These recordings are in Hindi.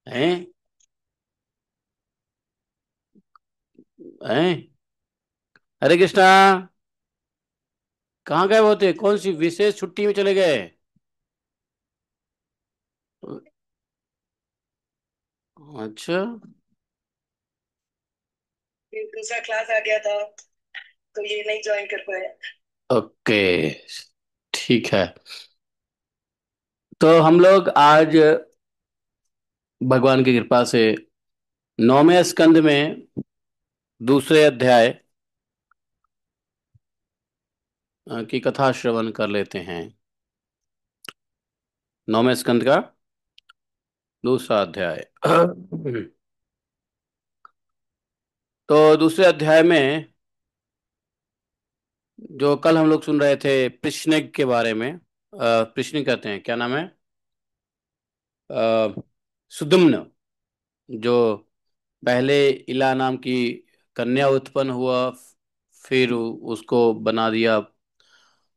हैं? हैं? हरे कृष्णा। कहाँ गए होते? कौन सी विशेष छुट्टी में चले गए? अच्छा। फिर दूसरा क्लास आ गया था तो ये नहीं ज्वाइन कर पाया। ओके, ठीक है। तो हम लोग आज भगवान की कृपा से 9वें स्कंद में दूसरे अध्याय की कथा श्रवण कर लेते हैं। 9वें स्कंद का दूसरा अध्याय। तो दूसरे अध्याय में जो कल हम लोग सुन रहे थे कृष्ण के बारे में, कृष्ण कहते हैं, क्या नाम है? अ, सुदुम्न, जो पहले इला नाम की कन्या उत्पन्न हुआ, फिर उसको बना दिया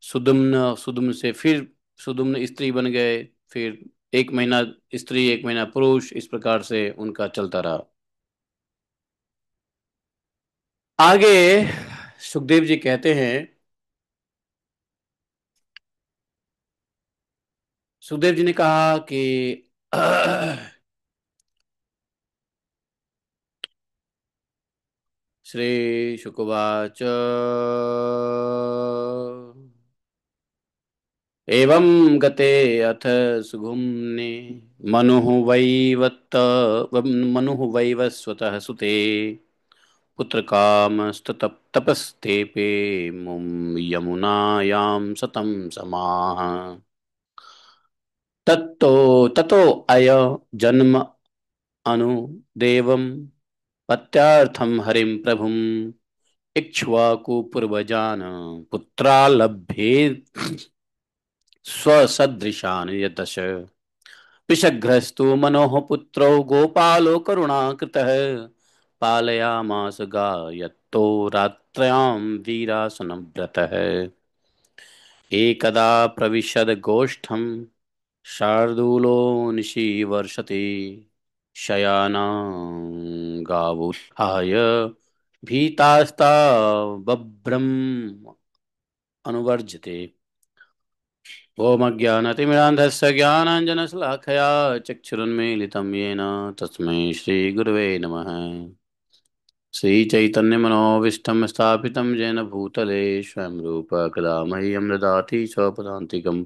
सुदुम्न, सुदुम्न से फिर सुदुम्न स्त्री बन गए, फिर एक महीना स्त्री एक महीना पुरुष, इस प्रकार से उनका चलता रहा। आगे सुखदेव जी कहते हैं, सुखदेव जी ने कहा कि श्री शुकवाच एवं गते अथ सुगुम्ने मनुः वैवत्त मनुः वैवस्वतः सुते पुत्रकामस्ततपस्तेपे मुं यमुनायां सतं समाः तत्तो ततो अय जन्म अनु देवं पत्यार्थं हरिं प्रभुम् इक्ष्वाकुपूर्वजान् पुत्रालभ्ये स्वसदृशान् यदश पिशग्रस्तु मनोः पुत्रो गोपालो करुणाकृतः पालयामास गायत्तो रात्र्यां वीरासनव्रतः एकदा प्रविशद गोष्ठं शार्दूलो निशीवर्षति शयानां गावुत्थाय भीतास्ता बभ्रम् अनुवर्जते ओमज्ञानतिमिरान्धस्य ज्ञानाञ्जनशलाखया चक्षुरुन्मीलितं येन तस्मै श्रीगुरवे नमः। श्रीचैतन्यमनोभीष्टं स्थापितं येन भूतले स्वयं रूप कदा मह्यं ददाति स्वपदान्तिकम्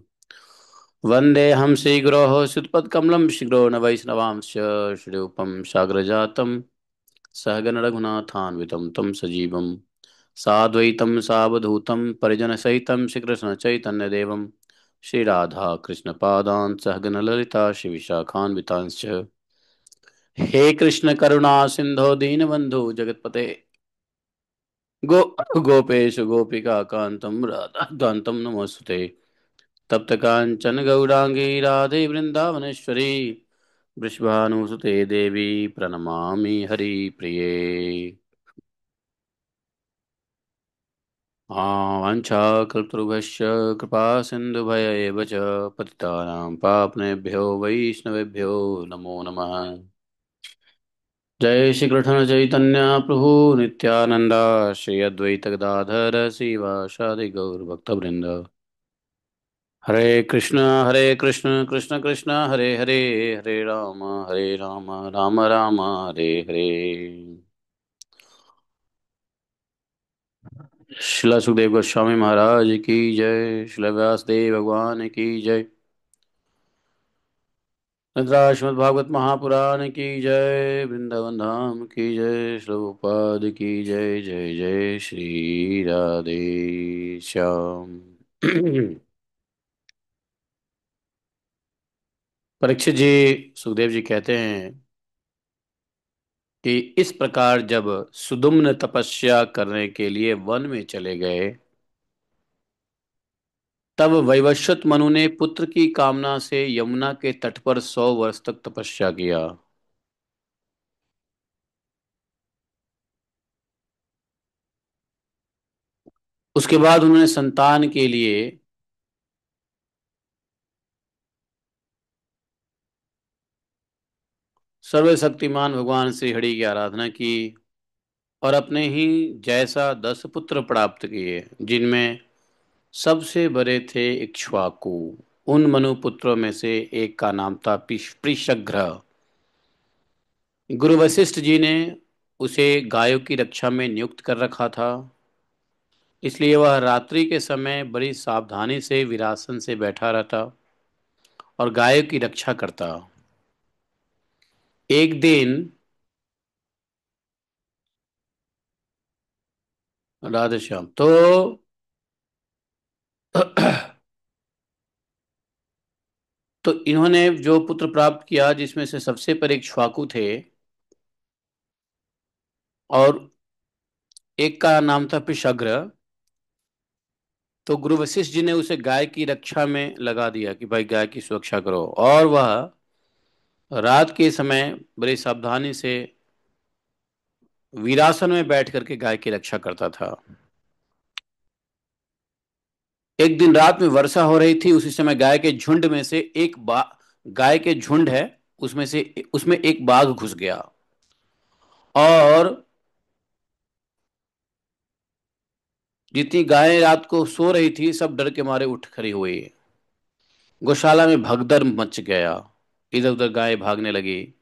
वन्देऽहं श्रीगुरोः श्रुतपदकमलं शिखरो न वैष्णवांश्च श्रीरूपं साग्रजातं सहगणरघुनाथान्वितं तं सजीवं साद्वैतं सावधूतं परिजनसहितं श्रीकृष्णचैतन्यदेवं श्रीराधाकृष्णपादान् सहगणललिता श्रीविशाखान्वितांश्च हे कृष्ण करुणा सिंधो दीनबन्धु जगत्पते गो गोपेश गोपिका कांतम राधा कांतम नमोस्तुते तप्त कांचन गौरांगी राधे वृंदावनेश्वरी वृषभानुसुते देवी प्रणमामि हरिप्रिये। वाञ्छाकल्पतरुभ्यश्च कृपा सिन्धुभय च पतितानां पावनेभ्यो वैष्णवेभ्यो नमो नमः। जय श्री कृष्ण चैतन्य प्रभु नित्यानंदा श्री अद्वैत गदाधर श्रीवासादि गौर भक्तवृंद। हरे कृष्ण कृष्ण कृष्ण हरे हरे, हरे राम राम राम हरे हरे। श्रील सुखदेव गोस्वामी महाराज की जय, श्रील व्यासदेव भगवान की जय, श्रीमद् भागवत महापुराण की जय, वृंदावन धाम की जय, श्रील प्रभुपाद की जय, जय जय श्री राधे श्याम। परीक्षित जी, सुखदेव जी कहते हैं कि इस प्रकार जब सुदुम्न तपस्या करने के लिए वन में चले गए, तब वैवस्वत मनु ने पुत्र की कामना से यमुना के तट पर 100 वर्ष तक तपस्या किया। उसके बाद उन्होंने संतान के लिए सर्वशक्तिमान भगवान श्री हरि की आराधना की और अपने ही जैसा 10 पुत्र प्राप्त किए, जिनमें सबसे बड़े थे इक्ष्वाकु। उन मनुपुत्रों में से एक का नाम था पृषघ्र। गुरु वशिष्ठ जी ने उसे गायों की रक्षा में नियुक्त कर रखा था, इसलिए वह रात्रि के समय बड़ी सावधानी से विरासन से बैठा रहता और गायों की रक्षा करता। एक दिन, राधे श्याम, तो इन्होंने जो पुत्र प्राप्त किया, जिसमें से सबसे पर एक इक्ष्वाकु थे और एक का नाम था पिशग्र। तो गुरु वशिष्ठ जी ने उसे गाय की रक्षा में लगा दिया कि भाई गाय की सुरक्षा करो, और वह रात के समय बड़ी सावधानी से वीरासन में बैठ करके गाय की रक्षा करता था। एक दिन रात में वर्षा हो रही थी, उसी समय गाय के झुंड में से गाय के झुंड है, उसमें एक बाघ घुस गया और जितनी गायें रात को सो रही थी सब डर के मारे उठ खड़ी हुई। गौशाला में भगदड़ मच गया, इधर उधर गाय भागने लगी।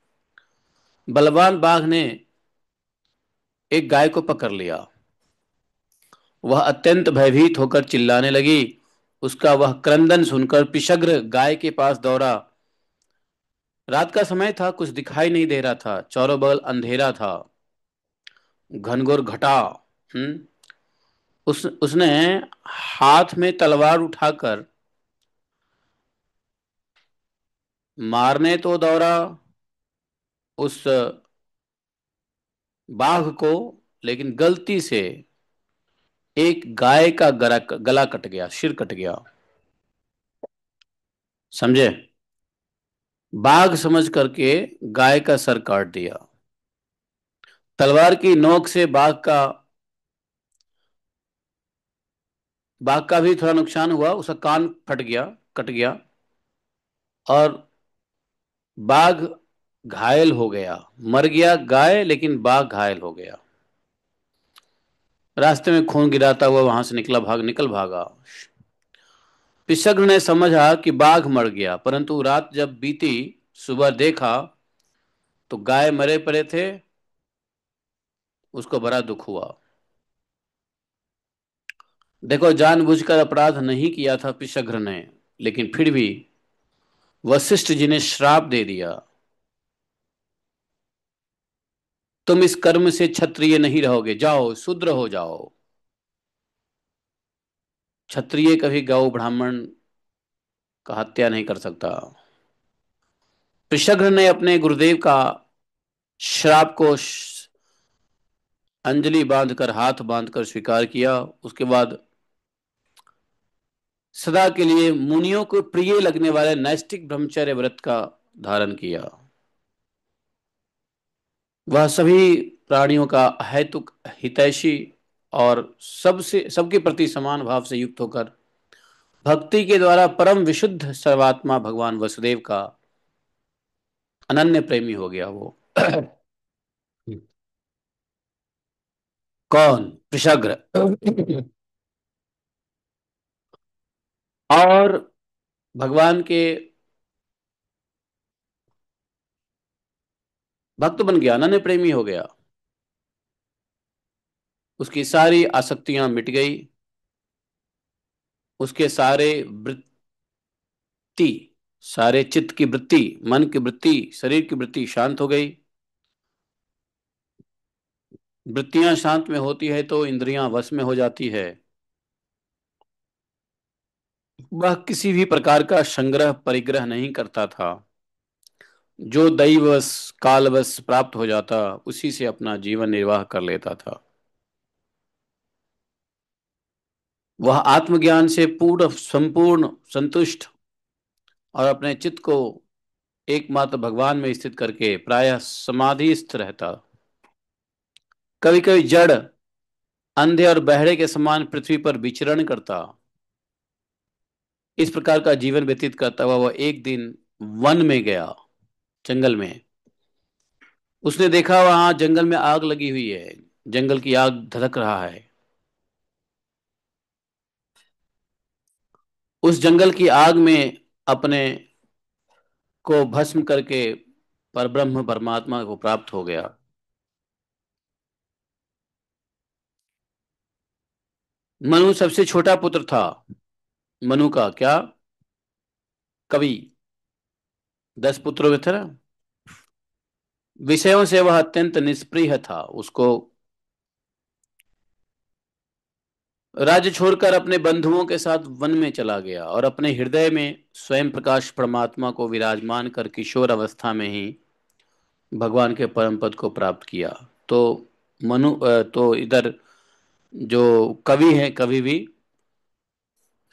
बलवान बाघ ने एक गाय को पकड़ लिया। वह अत्यंत भयभीत होकर चिल्लाने लगी। उसका वह क्रंदन सुनकर पिशग्र गाय के पास दौड़ा। रात का समय था, कुछ दिखाई नहीं दे रहा था, चारों बगल अंधेरा था, घनघोर घटा। हम्म उसने हाथ में तलवार उठाकर मारने तो दौड़ा उस बाघ को, लेकिन गलती से एक गाय का गला कट गया, सिर कट गया। समझे? बाघ समझ करके गाय का सर काट दिया। तलवार की नोक से बाघ का भी थोड़ा नुकसान हुआ, उसका कान फट गया, कट गया, और बाघ घायल हो गया। मर गया गाय, लेकिन बाघ घायल हो गया। रास्ते में खून गिराता हुआ वहां से निकल भागा। पिशग्र ने समझा कि बाघ मर गया, परंतु रात जब बीती, सुबह देखा तो गाय मरे पड़े थे। उसको बड़ा दुख हुआ। देखो, जानबूझकर अपराध नहीं किया था पिशग्र ने, लेकिन फिर भी वशिष्ठ जी ने श्राप दे दिया, तुम इस कर्म से क्षत्रिय नहीं रहोगे, जाओ शूद्र हो जाओ। क्षत्रिय कभी गौ ब्राह्मण का हत्या नहीं कर सकता। पिशग्र ने अपने गुरुदेव का श्राप को अंजलि बांधकर, हाथ बांधकर स्वीकार किया। उसके बाद सदा के लिए मुनियों को प्रिय लगने वाले नैष्ठिक ब्रह्मचर्य व्रत का धारण किया। वह सभी प्राणियों का अहैतुक हितैषी और सबके प्रति समान भाव से युक्त होकर भक्ति के द्वारा परम विशुद्ध सर्वात्मा भगवान वसुदेव का अनन्य प्रेमी हो गया वो। कौन? वृषाग्र। और भगवान के भक्त बन गया, अनन्य प्रेमी हो गया। उसकी सारी आसक्तियां मिट गई। उसके वृत्ति सारे चित्त की वृत्ति, मन की वृत्ति, शरीर की वृत्ति शांत हो गई। वृत्तियां शांत में होती है तो इंद्रियां वश में हो जाती है। वह किसी भी प्रकार का संग्रह परिग्रह नहीं करता था। जो दैवश कालवश प्राप्त हो जाता, उसी से अपना जीवन निर्वाह कर लेता था। वह आत्मज्ञान से पूर्ण संपूर्ण संतुष्ट और अपने चित्त को एकमात्र भगवान में स्थित करके प्रायः समाधिस्थ रहता। कभी कभी जड़, अंधे और बहरे के समान पृथ्वी पर विचरण करता। इस प्रकार का जीवन व्यतीत करता हुआ वह एक दिन वन में गया, जंगल में। उसने देखा वहां जंगल में आग लगी हुई है, जंगल की आग धधक रहा है। उस जंगल की आग में अपने को भस्म करके परब्रह्म परमात्मा को प्राप्त हो गया। मनु सबसे छोटा पुत्र था। मनु का क्या, कवि, 10 पुत्रों में था ना। विषयों से वह अत्यंत निष्प्रिय था। उसको राज्य छोड़कर अपने बंधुओं के साथ वन में चला गया और अपने हृदय में स्वयं प्रकाश परमात्मा को विराजमान कर किशोर अवस्था में ही भगवान के परम पद को प्राप्त किया। तो तो इधर जो कवि हैं, कवि भी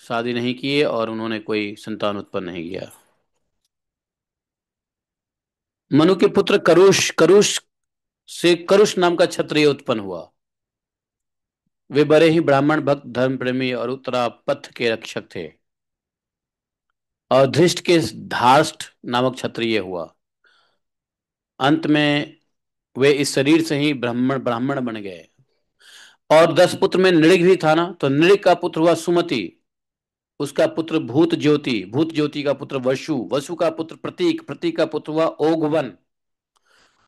शादी नहीं किए और उन्होंने कोई संतान उत्पन्न नहीं किया। मनु के पुत्र करुष, करुष से करुष नाम का क्षत्रिय उत्पन्न हुआ। वे बड़े ही ब्राह्मण भक्त, धर्म प्रेमी और उत्तरापथ के रक्षक थे। और धृष्ट के धार्ष्ट नामक क्षत्रिय हुआ। अंत में वे इस शरीर से ही ब्राह्मण ब्राह्मण बन गए। और 10 पुत्र में नृग भी था ना, तो नृग का पुत्र हुआ सुमति। उसका पुत्र भूत ज्योति, भूत ज्योति का पुत्र वसु, वसु का पुत्र प्रतीक, प्रतीक का पुत्र हुआ ओघवन।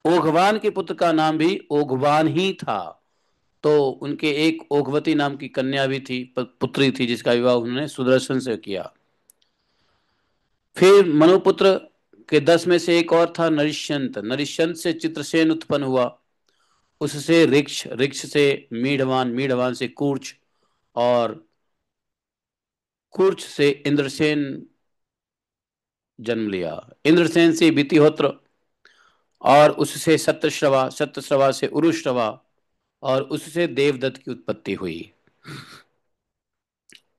ओघवान के पुत्र का नाम भी ओघवान ही था। तो उनके एक ओघवती नाम की कन्या भी थी, पुत्री थी, जिसका विवाह उन्होंने सुदर्शन से किया। फिर मनुपुत्र के 10 में से एक और था नरिश्यंत। नरिश्यंत से चित्रसेन उत्पन्न हुआ। उससे ऋक्ष, ऋक्ष से मीढ़वान, मीढ़वान से कूर्च, और कूर्च से इंद्रसेन जन्म लिया। इंद्रसेन से वितिहोत्र, और उससे सत्यश्रवा, सत्यश्रवा से उरुश्रवा, और उससे देवदत्त की उत्पत्ति हुई।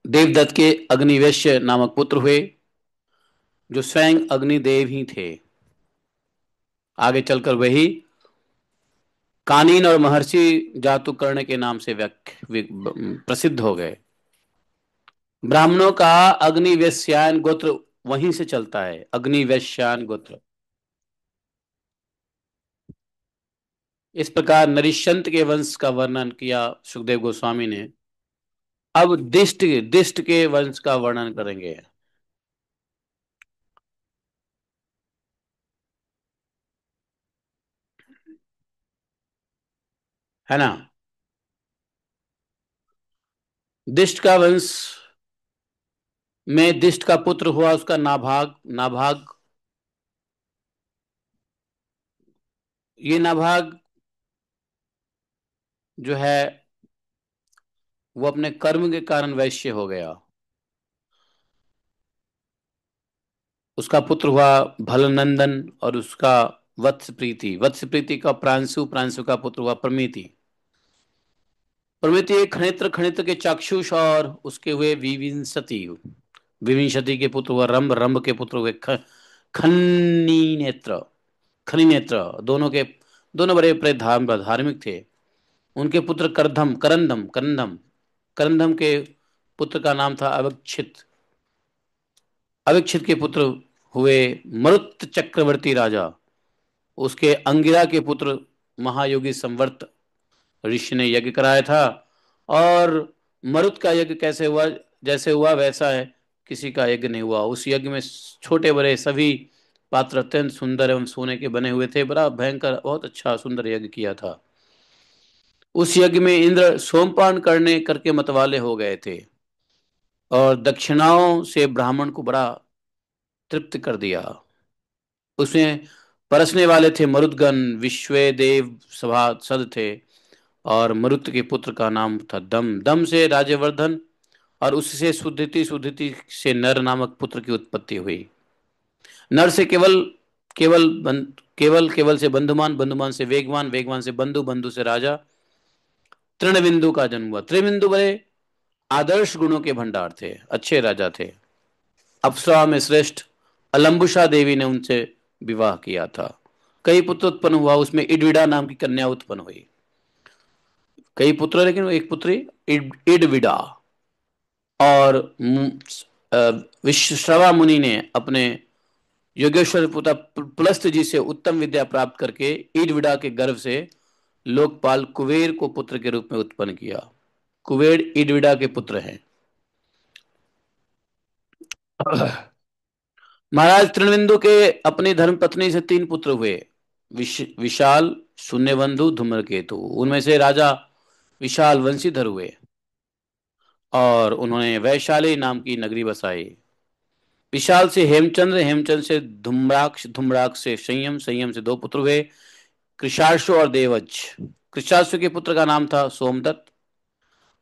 देवदत्त के अग्निवेश्य नामक पुत्र हुए, जो स्वयं अग्निदेव ही थे। आगे चलकर वही कानीन और महर्षि जातुकर्ण के नाम से प्रसिद्ध हो गए। ब्राह्मणों का अग्निवेश्यायन गोत्र वहीं से चलता है, अग्निवेश्यायन गोत्र। इस प्रकार नरिश्यंत के वंश का वर्णन किया सुखदेव गोस्वामी ने। अब दिष्ट, दिष्ट के वंश का वर्णन करेंगे। है ना। दिष्ट का वंश में दिष्ट का पुत्र हुआ उसका नाभाग। नाभाग, ये नाभाग जो है वो अपने कर्म के कारण वैश्य हो गया। उसका पुत्र हुआ भलनंदन, और उसका वत्स प्रीति, वत्स प्रीति का प्रांशु, प्रांशु का पुत्र हुआ प्रमिति। प्रमिति एक खनित्र, खनित्र के चाक्षुष, और उसके हुए विविंशति, विविंशति के पुत्र हुआ रंभ, रंभ के पुत्र हुए खन्नी नेत्र, खनि नेत्र। दोनों के, दोनों बड़े बड़े धार्मिक थे। उनके पुत्र करधम, करंदम, करंदम, करंदम के पुत्र का नाम था अविक्षित। अविक्षित के पुत्र हुए मरुत चक्रवर्ती राजा। उसके अंगिरा के पुत्र महायोगी संवर्त ऋषि ने यज्ञ कराया था। और मरुत का यज्ञ कैसे हुआ, जैसे हुआ वैसा है, किसी का यज्ञ नहीं हुआ। उस यज्ञ में छोटे बड़े सभी पात्र अत्यंत सुंदर एवं सोने के बने हुए थे। बड़ा भयंकर, बहुत अच्छा सुंदर यज्ञ किया था। उस यज्ञ में इंद्र सोमपान करने करके मतवाले हो गए थे, और दक्षिणाओं से ब्राह्मण को बड़ा तृप्त कर दिया। उसमें परसने वाले थे मरुदगण, विश्वेदेव सभासद थे। और मरुत के पुत्र का नाम था दम, दम से राजवर्धन, और उससे सुदिति, सुदिति से नर नामक पुत्र की उत्पत्ति हुई। नर से केवल, केवल से बंधुमान, बंधुमान से वेगवान, वेगवान से बंधु, बंधु से राजा। तृणबिंदु का जन्म हुआ। त्रिबिंदु बड़े आदर्श गुणों के भंडार थे, अच्छे राजा थे। अप्सरा में श्रेष्ठ अलम्बुषा देवी ने उनसे विवाह किया था। कई पुत्र उत्पन्न हुआ, उसमें इडविडा नाम की कन्या उत्पन्न हुई। कई पुत्र, लेकिन एक पुत्री इडविडा। और विश्रवा मुनि ने अपने योगेश्वर पुत्र पुलस्त जी से उत्तम विद्या प्राप्त करके ईडविड़ा के गर्भ से लोकपाल कुबेर को पुत्र के रूप में उत्पन्न किया। कुबेर ईडविड़ा के पुत्र हैं। महाराज तृणबिंदु के अपनी धर्मपत्नी से तीन पुत्र हुए। विशाल, शून्यबंधु, धूम्रकेतु। उनमें से राजा विशाल वंशीधर हुए और उन्होंने वैशाली नाम की नगरी बसाई। विशाल से हेमचंद्र, हेमचंद्र से धूम्राक्ष, धूम्राक्ष से संयम, संयम से दो पुत्र हुए, कृषाश्व और देवज। कृषाश्व के पुत्र का नाम था सोमदत्त।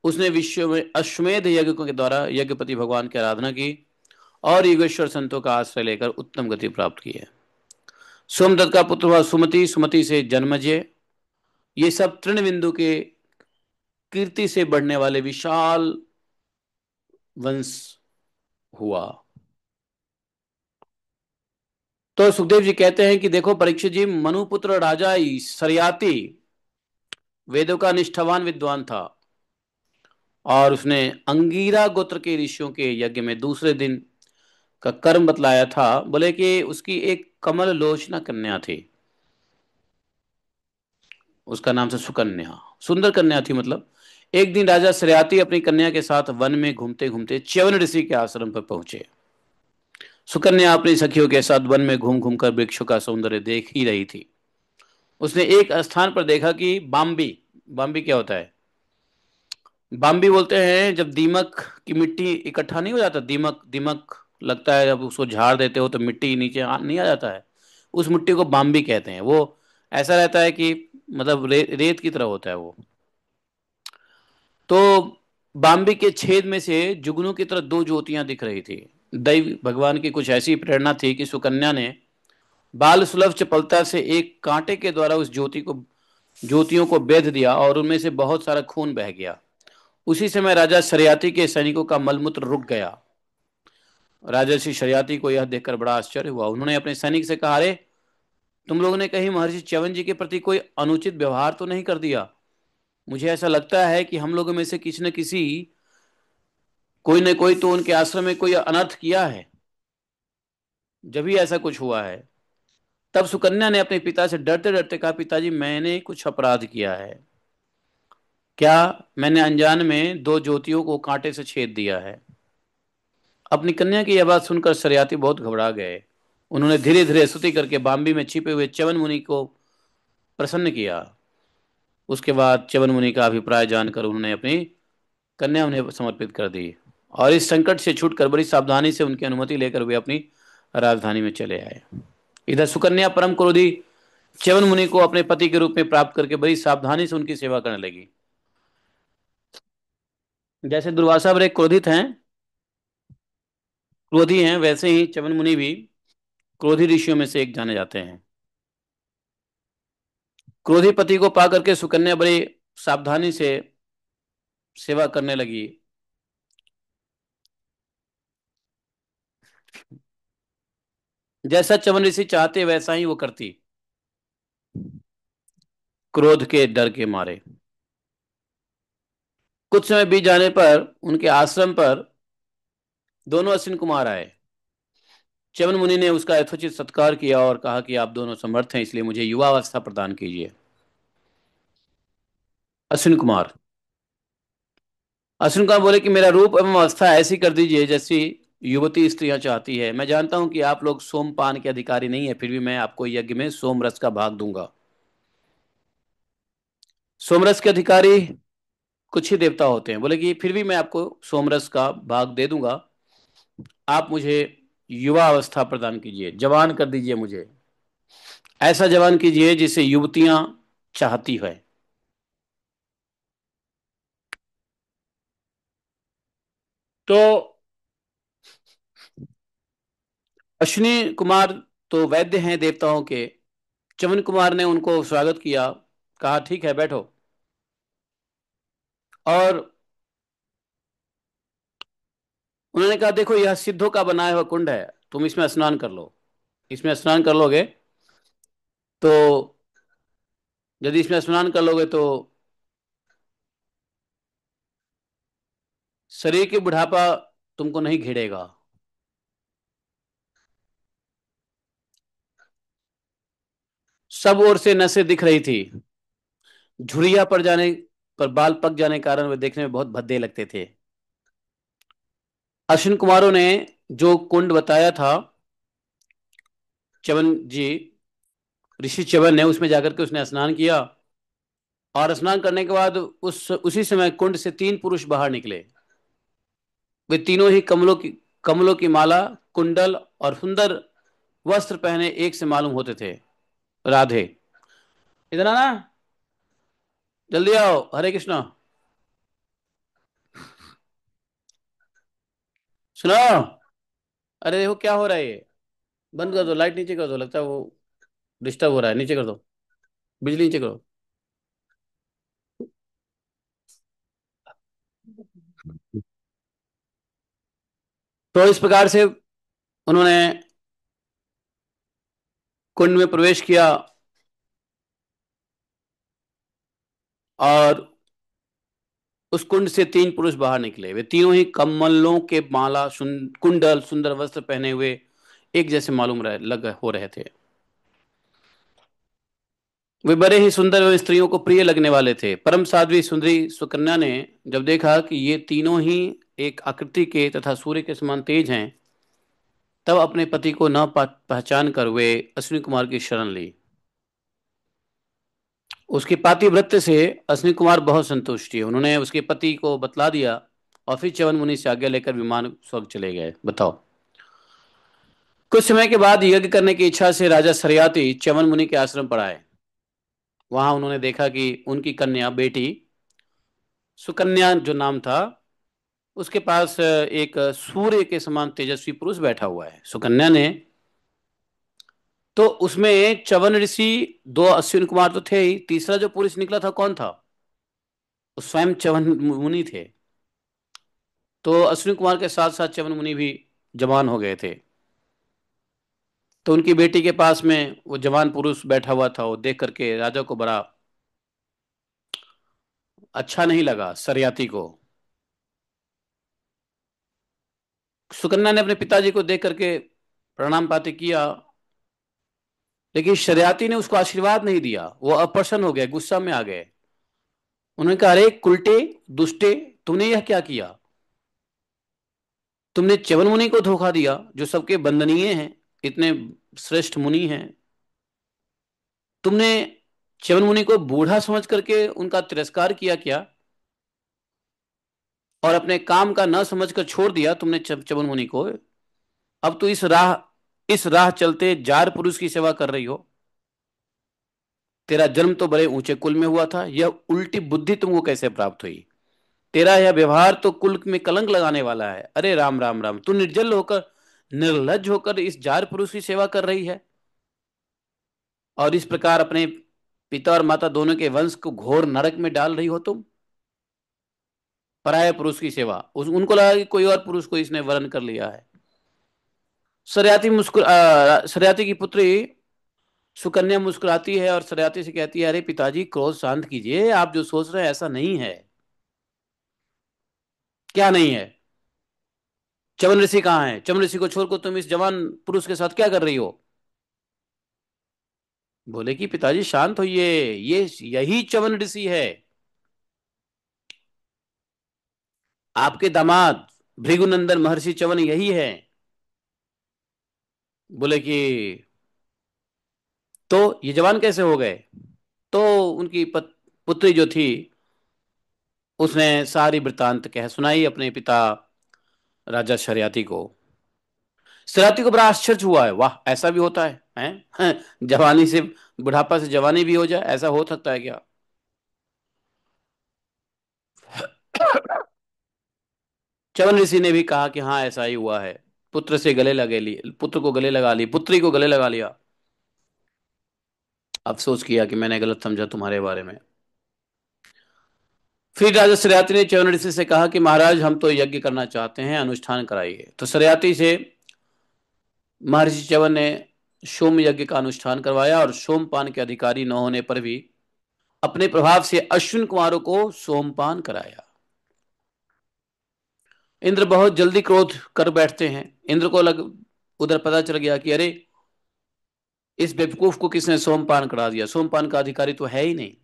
उसने विश्व में अश्वमेध यज्ञ के द्वारा यज्ञपति भगवान की आराधना की और योगेश्वर संतों का आश्रय लेकर उत्तम गति प्राप्त की है। सोमदत्त का पुत्र हुआ सुमति, सुमति से जन्मजय। ये सब तृणबिंदु के कीर्ति से बढ़ने वाले विशाल वंश हुआ। तो सुखदेव जी कहते हैं कि देखो परीक्षित जी, मनुपुत्र राजा सरयाति वेदों का निष्ठावान विद्वान था और उसने अंगीरा गोत्र के ऋषियों के यज्ञ में दूसरे दिन का कर्म बतलाया था। बोले कि उसकी एक कमल लोचना कन्या थी, उसका नाम था सुकन्या, सुंदर कन्या थी। मतलब एक दिन राजा सरयाती अपनी कन्या के साथ वन में घूमते घूमते च्यवन ऋषि के आश्रम पर पहुंचे। सुकन्या अपनी सखियों के साथ वन में घूम घूम कर वृक्षों का सौंदर्य देख ही रही थी। उसने एक स्थान पर देखा कि बाम्बी, बाम्बी क्या होता है? बाम्बी बोलते हैं जब दीमक की मिट्टी इकट्ठा नहीं हो जाता, दीमक, दीमक लगता है, जब उसको झाड़ देते हो तो मिट्टी नीचे नहीं आ जाता है, उस मिट्टी को बाम्बी कहते हैं। वो ऐसा रहता है कि मतलब रेत की तरह होता है वो। तो बाम्बी के छेद में से जुगनू की तरह दो ज्योतियां दिख रही थी। दैव भगवान की कुछ ऐसी प्रेरणा थी कि सुकन्या ने बाल सुलभ चपलता से एक कांटे के द्वारा उस ज्योतियों को बेध दिया और उनमें से बहुत सारा खून बह गया। उसी समय राजा शरियाती के सैनिकों का मलमूत्र रुक गया। राजा श्री शरियाती को यह देखकर बड़ा आश्चर्य हुआ। उन्होंने अपने सैनिक से कहा, अरे तुम लोगों ने कहीं महर्षि च्यवन जी के प्रति कोई अनुचित व्यवहार तो नहीं कर दिया? मुझे ऐसा लगता है कि हम लोगों में से किसी न किसी, कोई न कोई तो उनके आश्रम में कोई अनर्थ किया है, जब भी ऐसा कुछ हुआ है। तब सुकन्या ने अपने पिता से डरते डरते कहा, पिताजी मैंने कुछ अपराध किया है क्या? मैंने अनजान में दो ज्योतियों को कांटे से छेद दिया है। अपनी कन्या की यह बात सुनकर शरियाती बहुत घबरा गए। उन्होंने धीरे धीरे स्तुति करके बाम्बी में छिपे हुए च्यवन मुनि को प्रसन्न किया। उसके बाद च्यवन मुनि का अभिप्राय जानकर उन्होंने अपनी कन्या उन्हें समर्पित कर दी और इस संकट से छूटकर बड़ी सावधानी से उनकी अनुमति लेकर वे अपनी राजधानी में चले आए। इधर सुकन्या परम क्रोधी च्यवन मुनि को अपने पति के रूप में प्राप्त करके बड़ी सावधानी से उनकी सेवा करने लगी। जैसे दुर्वासा बड़े क्रोधित हैं, क्रोधी हैं, वैसे ही च्यवन मुनि भी क्रोधी ऋषियों में से एक जाने जाते हैं। क्रोधी पति को पा करके सुकन्या बड़ी सावधानी से सेवा करने लगी। जैसा च्यवन ऋषि चाहते वैसा ही वो करती, क्रोध के डर के मारे। कुछ समय बीत जाने पर उनके आश्रम पर दोनों अश्विन कुमार आए। च्यवन मुनि ने उसका यथोचित सत्कार किया और कहा कि आप दोनों समर्थ हैं, इसलिए मुझे युवा अवस्था प्रदान कीजिए। अश्विन कुमार, अश्विन कुमार बोले कि मेरा रूप एवं अवस्था ऐसी कर दीजिए जैसी युवती स्त्रियां चाहती है। मैं जानता हूं कि आप लोग सोमपान के अधिकारी नहीं है, फिर भी मैं आपको यज्ञ में सोमरस का भाग दूंगा। सोमरस के अधिकारी कुछ ही देवता होते हैं। बोले कि फिर भी मैं आपको सोमरस का भाग दे दूंगा, आप मुझे युवा अवस्था प्रदान कीजिए, जवान कर दीजिए मुझे, ऐसा जवान कीजिए जिसे युवतियां चाहती है। तो अश्विनी कुमार तो वैद्य हैं देवताओं के। च्यवन कुमार ने उनको स्वागत किया, कहा ठीक है बैठो, और उन्होंने कहा देखो यह सिद्धों का बनाया हुआ कुंड है, तुम इसमें स्नान कर लो। इसमें स्नान कर लोगे तो, यदि इसमें स्नान कर लोगे तो शरीर की बुढ़ापा तुमको नहीं घेरेगा। सब ओर से नसें दिख रही थी। झुर्रियां पड़ जाने पर, बाल पक जाने के कारण वे देखने में बहुत भद्दे लगते थे। अश्विन कुमारों ने जो कुंड बताया था च्यवन जी, ऋषि च्यवन ने, उसमें जाकर के उसने स्नान किया। और स्नान करने के बाद उस उसी समय कुंड से तीन पुरुष बाहर निकले। वे तीनों ही कमलों की माला, कुंडल और सुंदर वस्त्र पहने एक से मालूम होते थे। राधे, इधर आना, जल्दी आओ, हरे कृष्णा। सुनो, अरे देखो क्या हो रहा है ये। बंद कर दो, लाइट नीचे कर दो, लगता है वो डिस्टर्ब हो रहा है, नीचे कर दो, बिजली नीचे करो। तो इस प्रकार से उन्होंने कुंड में प्रवेश किया। और उस कुंड से तीन पुरुष बाहर निकले। वे तीनों ही कमलों के माला, कुंडल, सुंदर वस्त्र पहने हुए एक जैसे मालूम लग हो रहे थे। वे बड़े ही सुंदर एवं स्त्रियों को प्रिय लगने वाले थे। परम साध्वी सुंदरी सुकन्या ने जब देखा कि ये तीनों ही एक आकृति के तथा सूर्य के समान तेज हैं, तब अपने पति को न पहचान कर वे अश्विनी कुमार की शरण ली। उसके पातिव्रत्य से अश्विनी कुमार बहुत संतुष्ट हुए। उन्होंने उसके पति को बतला दिया और फिर च्यवन मुनि से आज्ञा लेकर विमान स्वर्ग चले गए। बताओ। कुछ समय के बाद यज्ञ करने की इच्छा से राजा सरयाती च्यवन मुनि के आश्रम पर आए। वहां उन्होंने देखा कि उनकी कन्या बेटी सुकन्या जो नाम था, उसके पास एक सूर्य के समान तेजस्वी पुरुष बैठा हुआ है। सुकन्या ने तो उसमें च्यवन ऋषि, दो अश्विन कुमार तो थे ही, तीसरा जो पुरुष निकला था कौन था? वो स्वयं च्यवन मुनि थे। तो अश्विनी कुमार के साथ साथ च्यवन मुनि भी जवान हो गए थे। तो उनकी बेटी के पास में वो जवान पुरुष बैठा हुआ था, वो देख करके राजा को बड़ा अच्छा नहीं लगा, सरयाती को। सुकन्या ने अपने पिताजी को देख करके प्रणाम पाती किया, लेकिन शरियाती ने उसको आशीर्वाद नहीं दिया। वो अप्रसन्न हो गए, गुस्सा में आ गए। उन्होंने कहा, अरे कुलटे, दुष्टे, तुमने यह क्या किया? तुमने च्यवन मुनि को धोखा दिया, जो सबके वंदनीय हैं, इतने श्रेष्ठ मुनि हैं। तुमने च्यवन मुनि को बूढ़ा समझ करके उनका तिरस्कार किया क्या? और अपने काम का न समझकर छोड़ दिया तुमने च्यवन मुनि को। अब तो इस राह चलते जार पुरुष की सेवा कर रही हो। तेरा जन्म तो बड़े ऊंचे कुल में हुआ था, यह उल्टी बुद्धि तुमको कैसे प्राप्त हुई? तेरा यह व्यवहार तो कुल में कलंक लगाने वाला है। अरे राम राम राम, तू निर्जल होकर, निर्लज होकर इस जार पुरुष की सेवा कर रही है, और इस प्रकार अपने पिता और माता दोनों के वंश को घोर नरक में डाल रही हो तुम। पराये पुरुष की सेवा, उनको लगा कि कोई और पुरुष को इसने वरण कर लिया है। सरयाती की पुत्री सुकन्या मुस्कुराती है और सरयाती से कहती है, अरे पिताजी क्रोध शांत कीजिए, आप जो सोच रहे हैं ऐसा नहीं है। क्या नहीं है? च्यवन ऋषि कहाँ है? च्यवन ऋषि को छोड़कर तुम इस जवान पुरुष के साथ क्या कर रही हो? बोले कि पिताजी शांत होइए, ये यही च्यवन ऋषि है, आपके दामाद भृगुनंदन महर्षि च्यवन यही है। बोले कि तो ये जवान कैसे हो गए? तो उनकी पुत्री जो थी, उसने सारी वृतांत कह सुनाई अपने पिता राजा शरियाती को। शरियाती को बड़ा आश्चर्य हुआ है, वाह ऐसा भी होता है, जवानी से बुढ़ापा से जवानी भी हो जाए, ऐसा हो सकता है क्या? च्यवन ऋषि ने भी कहा कि हाँ ऐसा ही हुआ है। पुत्र को गले लगा ली, पुत्री को गले लगा लिया। अफसोस किया कि मैंने गलत समझा तुम्हारे बारे में। फिर राजा शरियाती ने च्यवन ऋषि से कहा कि महाराज हम तो यज्ञ करना चाहते हैं, अनुष्ठान कराइए। तो शरियाती से महर्षि च्यवन ने सोम यज्ञ का अनुष्ठान करवाया, और सोमपान के अधिकारी न होने पर भी अपने प्रभाव से अश्विन कुमारों को सोमपान कराया। इंद्र बहुत जल्दी क्रोध कर बैठते हैं। इंद्र को उधर पता चल गया कि अरे इस बेवकूफ को किसने सोमपान करा दिया? सोमपान का अधिकारी तो है ही नहीं।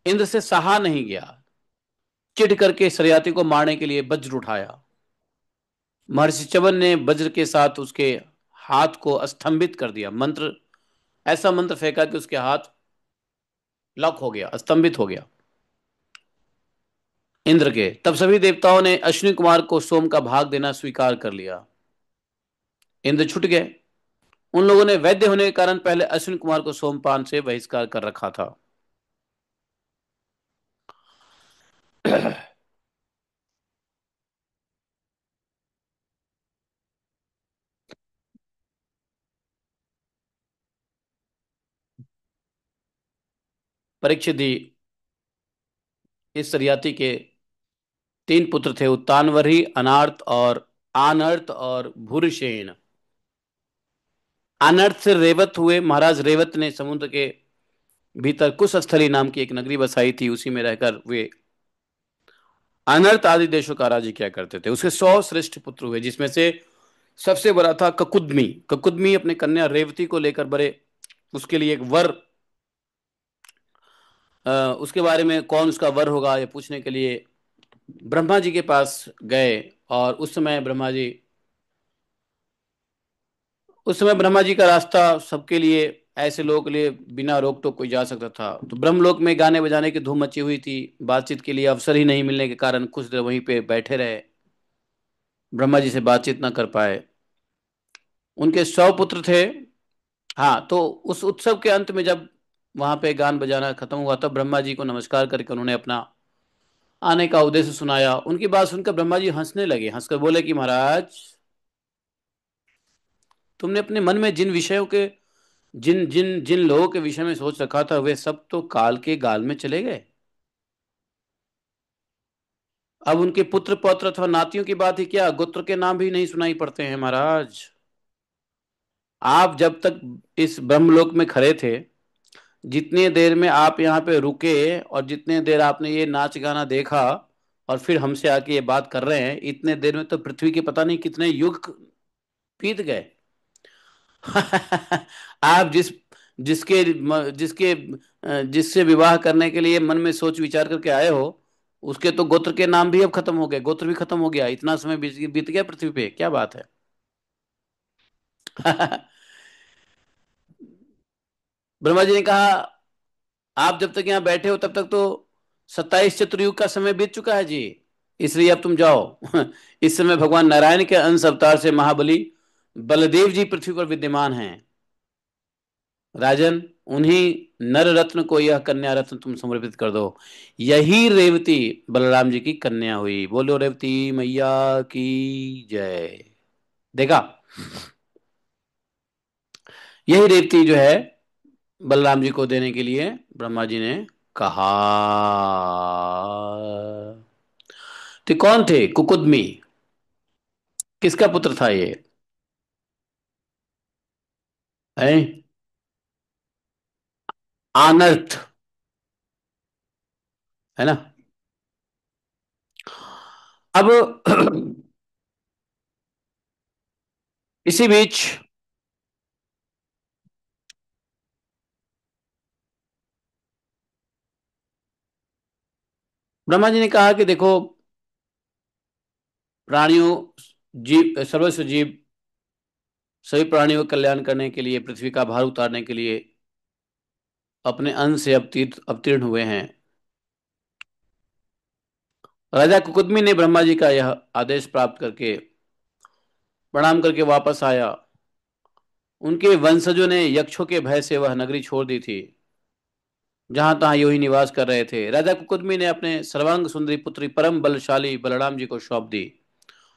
इंद्र से सहा नहीं गया, चिढ़ करके सरियाती को मारने के लिए वज्र उठाया। महर्षि च्यवन ने वज्र के साथ उसके हाथ को स्तंभित कर दिया। मंत्र, ऐसा मंत्र फेंका कि उसके हाथ लॉक हो गया, स्तंभित हो गया इंद्र के। तब सभी देवताओं ने अश्विनी कुमार को सोम का भाग देना स्वीकार कर लिया। इंद्र छुट गए। उन लोगों ने वैद्य होने के कारण पहले अश्विनी कुमार को सोमपान से बहिष्कार कर रखा था। परीक्षित ही इस सरियाती के तीन पुत्र थे, उत्तानवरी, अनार्त और आनर्त और भूरिशेन। अनर्थ से रेवत हुए। महाराज रेवत ने समुद्र के भीतर कुशस्थली नाम की एक नगरी बसाई थी, उसी में रहकर वे अनर्थ आदि देशों का राज्य किया करते थे। उसके 100 श्रेष्ठ पुत्र हुए, जिसमें से सबसे बड़ा था ककुदमी। ककुदमी अपने कन्या रेवती को लेकर बड़े, उसके लिए एक वर, उसके बारे में कौन उसका वर होगा ये पूछने के लिए ब्रह्मा जी के पास गए। और उस समय ब्रह्मा जी का रास्ता सबके लिए, ऐसे लोगों के लिए बिना रोक टोक कोई जा सकता था। तो ब्रह्मलोक में गाने बजाने की धूम मची हुई थी। बातचीत के लिए अवसर ही नहीं मिलने के कारण कुछ देर वहीं पे बैठे रहे, ब्रह्मा जी से बातचीत ना कर पाए। उनके 100 पुत्र थे। हाँ, तो उस उत्सव के अंत में जब वहां पे गान बजाना खत्म हुआ, तब ब्रह्मा जी को नमस्कार करके उन्होंने अपना आने का उद्देश्य सुनाया। उनकी बात सुनकर ब्रह्मा जी हंसने लगे, हंसकर बोले कि महाराज, तुमने अपने मन में जिन विषयों के, जिन जिन जिन लोगों के विषय में सोच रखा था, वे सब तो काल के गाल में चले गए। अब उनके पुत्र पौत्र अथवा नातियों की बात ही क्या, गोत्र के नाम भी नहीं सुनाई पड़ते हैं महाराज। आप जब तक इस ब्रह्मलोक में खड़े थे, जितनी देर में आप यहाँ पे रुके और जितने देर आपने ये नाच गाना देखा, और फिर हमसे आके ये बात कर रहे हैं, इतने देर में तो पृथ्वी के पता नहीं कितने युग बीत गए। आप जिसके जिसके जिससे विवाह करने के लिए मन में सोच विचार करके आए हो, उसके तो गोत्र के नाम भी अब खत्म हो गए, गोत्र भी खत्म हो गया, इतना समय बीत बीत गया पृथ्वी पे, क्या बात है। ब्रह्मा जी ने कहा, आप जब तक यहाँ बैठे हो तब तक तो 27 चतुर्युग का समय बीत चुका है जी। इसलिए अब तुम जाओ। इस समय भगवान नारायण के अंश अवतार से महाबली बलदेव जी पृथ्वी पर विद्यमान हैं। राजन, उन्हीं नर रत्न को यह कन्या रत्न तुम समर्पित कर दो। यही रेवती बलराम जी की कन्या हुई। बोलो रेवती मैया की जय। देखा, यही रेवती जो है बलराम जी को देने के लिए ब्रह्मा जी ने कहा। तो कौन थे कुकुदमी? किसका पुत्र था ये? है आनर्थ, है ना। अब इसी बीच ब्रह्मा जी ने कहा कि देखो, प्राणियों, जीव, सर्वस्व जीव, सभी प्राणियों का कल्याण करने के लिए, पृथ्वी का भार उतारने के लिए अपने अंश से अवतीर्ण हुए हैं। राजा कुकुदमी ने ब्रह्मा जी का यह आदेश प्राप्त करके प्रणाम करके वापस आया। उनके वंशजों ने यक्षों के भय से वह नगरी छोड़ दी थी, जहां तहां यूं ही निवास कर रहे थे। राजा कुकुदमी ने अपने सर्वांग सुंदरी पुत्री परम बलशाली बलराम जी को सौंप दी,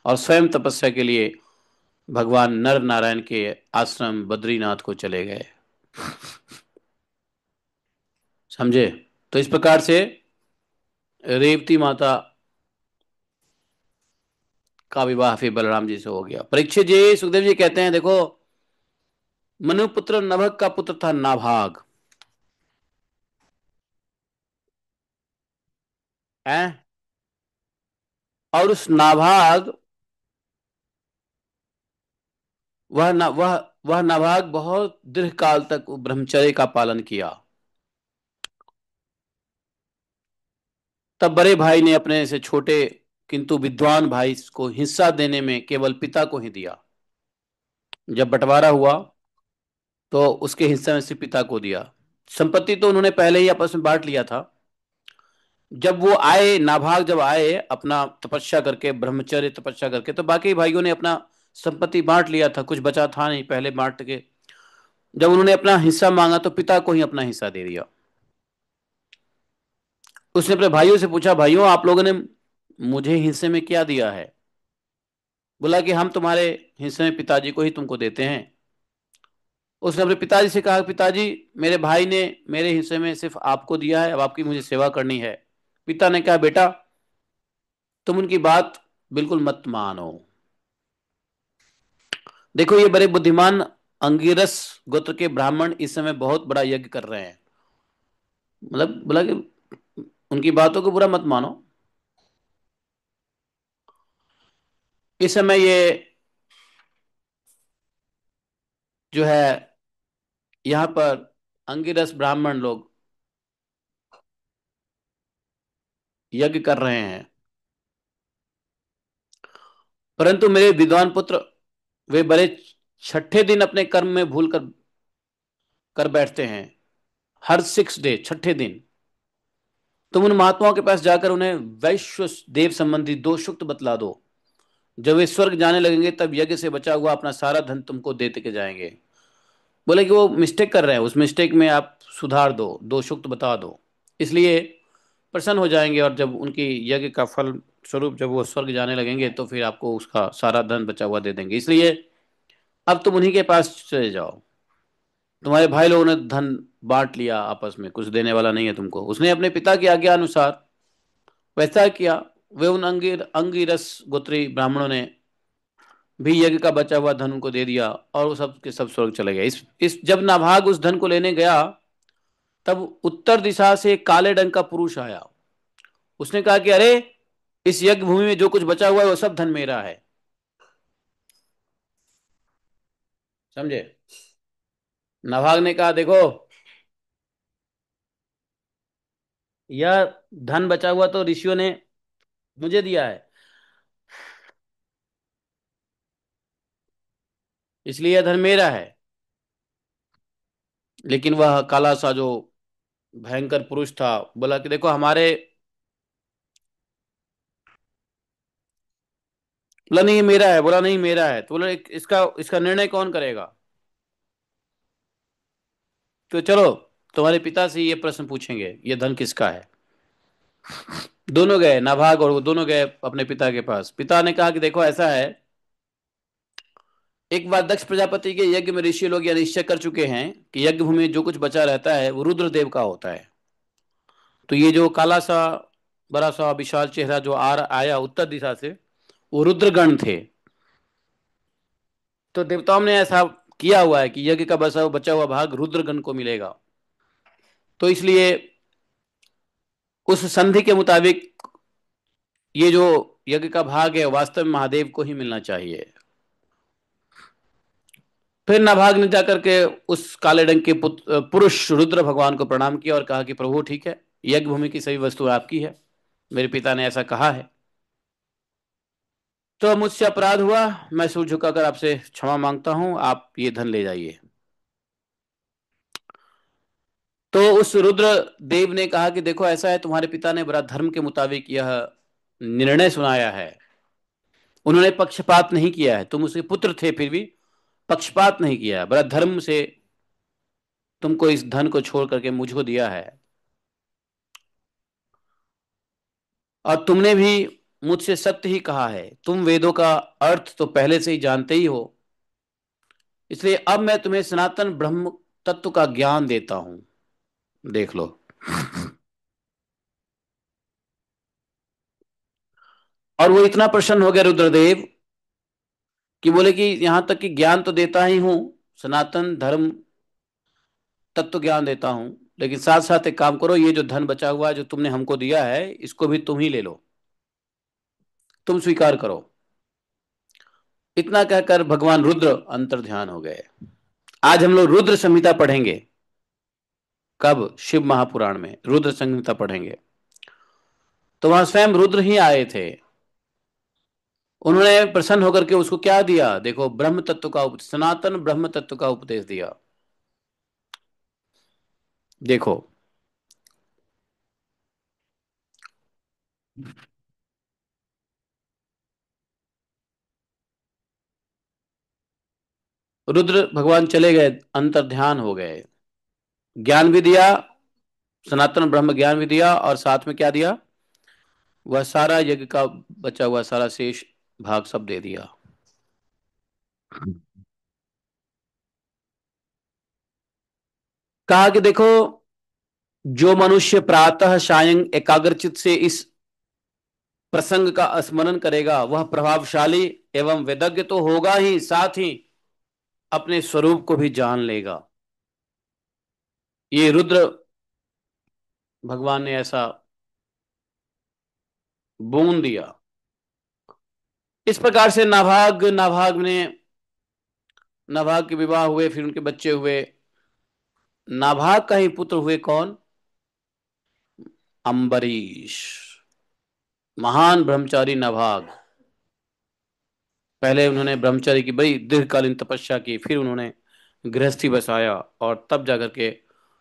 और स्वयं तपस्या के लिए भगवान नर नारायण के आश्रम बद्रीनाथ को चले गए। समझे? तो इस प्रकार से रेवती माता का विवाह फिर बलराम जी से हो गया। परीक्षित जी, सुखदेव जी कहते हैं, देखो, मनुपुत्र नभक का पुत्र था नाभाग, है। और उस नाभाग, वह वह नाभाग बहुत दीर्घ काल तक ब्रह्मचर्य का पालन किया। तब बड़े भाई ने अपने से छोटे किंतु विद्वान भाई को हिस्सा देने में केवल पिता को ही दिया। जब बंटवारा हुआ तो उसके हिस्से में से पिता को दिया। संपत्ति तो उन्होंने पहले ही आपस में बांट लिया था। जब वो आए, नाभाग जब आए अपना तपस्या करके, ब्रह्मचर्य तपस्या करके, तो बाकी भाइयों ने अपना संपत्ति बांट लिया था, कुछ बचा था नहीं पहले बांट के। जब उन्होंने अपना हिस्सा मांगा तो पिता को ही अपना हिस्सा दे दिया। उसने अपने भाइयों से पूछा, भाइयों आप लोगों ने मुझे हिस्से में क्या दिया है? बोला कि हम तुम्हारे हिस्से में पिताजी को ही तुमको देते हैं। उसने अपने पिताजी से कहा, पिताजी मेरे भाई ने मेरे हिस्से में सिर्फ आपको दिया है, अब आपकी मुझे सेवा करनी है। पिता ने कहा, बेटा तुम उनकी बात बिल्कुल मत मानो। देखो ये बड़े बुद्धिमान अंगिरस गोत्र के ब्राह्मण इस समय बहुत बड़ा यज्ञ कर रहे हैं। मतलब बोला कि उनकी बातों को बुरा मत मानो। इस समय ये जो है यहाँ पर अंगिरस ब्राह्मण लोग यज्ञ कर रहे हैं, परंतु मेरे विद्वान पुत्र वे बड़े छठे दिन अपने कर्म में भूल कर बैठते हैं। हर 6 डे, छठे दिन तुम उन महात्माओं के पास जाकर उन्हें वैश्व देव संबंधी 2 सूक्त बतला दो। जब वे स्वर्ग जाने लगेंगे तब यज्ञ से बचा हुआ अपना सारा धन तुमको देते के जाएंगे। बोले कि वो मिस्टेक कर रहे हैं, उस मिस्टेक में आप सुधार दो, 2 सूक्त बता दो, इसलिए प्रसन्न हो जाएंगे। और जब उनकी यज्ञ का फल स्वरूप जब वो स्वर्ग जाने लगेंगे तो फिर आपको उसका सारा धन बचा हुआ दे देंगे। इसलिए अब तुम उन्हीं के पास चले जाओ। तुम्हारे भाई लोगों ने धन बांट लिया आपस में, कुछ देने वाला नहीं है तुमको। उसने अपने पिता की आज्ञा अनुसार वैसा किया। वे उन अंगिरस गोत्री ब्राह्मणों ने भी यज्ञ का बचा हुआ धन उनको दे दिया और वो सब के सब स्वर्ग चले गए। इस जब नाभाग उस धन को लेने गया तब उत्तर दिशा से एक काले रंग का पुरुष आया। उसने कहा कि अरे, इस यज्ञ भूमि में जो कुछ बचा हुआ है वो सब धन मेरा है। समझे? नाभाग ने कहा, देखो यह धन बचा हुआ तो ऋषियों ने मुझे दिया है, इसलिए यह धन मेरा है। लेकिन वह काला सा जो भयंकर पुरुष था बोला कि देखो हमारे, बोला नहीं ये मेरा है, बोला नहीं मेरा है। तो बोला इसका इसका निर्णय कौन करेगा? तो चलो तुम्हारे पिता से ये प्रश्न पूछेंगे, ये धन किसका है। दोनों गए, नाभाग और वो दोनों गए अपने पिता के पास। पिता ने कहा कि देखो ऐसा है, एक बार दक्ष प्रजापति के यज्ञ में ऋषि लोग यह निश्चय कर चुके हैं कि यज्ञ भूमि में जो कुछ बचा रहता है वो रुद्रदेव का होता है। तो ये जो काला सा बड़ा सा विशाल चेहरा जो आया उत्तर दिशा से, वो रुद्रगण थे। तो देवताओं ने ऐसा किया हुआ है कि यज्ञ का बचा हुआ भाग रुद्रगण को मिलेगा। तो इसलिए उस संधि के मुताबिक ये जो यज्ञ का भाग है वास्तव में महादेव को ही मिलना चाहिए। फिर नाभाग ने जाकर के उस काले रंग के पुरुष रुद्र भगवान को प्रणाम किया और कहा कि प्रभु ठीक है, यज्ञ भूमि की सभी वस्तु आपकी है, मेरे पिता ने ऐसा कहा है। तो मुझसे अपराध हुआ, मैं सिर झुकाकर आपसे क्षमा मांगता हूं, आप ये धन ले जाइए। तो उस रुद्र देव ने कहा कि देखो ऐसा है, तुम्हारे पिता ने बड़ा धर्म के मुताबिक यह निर्णय सुनाया है, उन्होंने पक्षपात नहीं किया है। तुम उसके पुत्र थे फिर भी पक्षपात नहीं किया है, बड़ा धर्म से तुमको इस धन को छोड़ करके मुझको दिया है। और तुमने भी मुझसे सत्य ही कहा है, तुम वेदों का अर्थ तो पहले से ही जानते ही हो, इसलिए अब मैं तुम्हें सनातन ब्रह्म तत्व का ज्ञान देता हूं। देख लो। और वो इतना प्रसन्न हो गया रुद्रदेव कि बोले कि यहां तक कि ज्ञान तो देता ही हूं, सनातन धर्म तत्व ज्ञान देता हूं, लेकिन साथ साथ एक काम करो, ये जो धन बचा हुआ है जो तुमने हमको दिया है इसको भी तुम ही ले लो, तुम स्वीकार करो। इतना कहकर भगवान रुद्र अंतर ध्यान हो गए। आज हम लोग रुद्र संहिता पढ़ेंगे। कब? शिव महापुराण में रुद्र संहिता पढ़ेंगे। तो वहां स्वयं रुद्र ही आए थे। उन्होंने प्रसन्न होकर के उसको क्या दिया? देखो, ब्रह्म तत्व का सनातन ब्रह्म तत्व का उपदेश दिया। देखो, रुद्र भगवान चले गए, अंतर ध्यान हो गए। ज्ञान भी दिया, सनातन ब्रह्म ज्ञान भी दिया, और साथ में क्या दिया? वह सारा यज्ञ का बचा हुआ सारा शेष भाग सब दे दिया। कहा कि देखो, जो मनुष्य प्रातः सायं एकाग्रचित से इस प्रसंग का स्मरण करेगा, वह प्रभावशाली एवं वेदज्ञ तो होगा ही, साथ ही अपने स्वरूप को भी जान लेगा। ये रुद्र भगवान ने ऐसा बोन दिया। इस प्रकार से नाभाग नाभाग के विवाह हुए, फिर उनके बच्चे हुए। नाभाग का ही पुत्र हुए कौन? अम्बरीश। महान ब्रह्मचारी नाभाग। पहले उन्होंने ब्रह्मचर्य की बड़ी दीर्घकालीन तपस्या की, फिर उन्होंने गृहस्थी बसाया, और तब जाकर के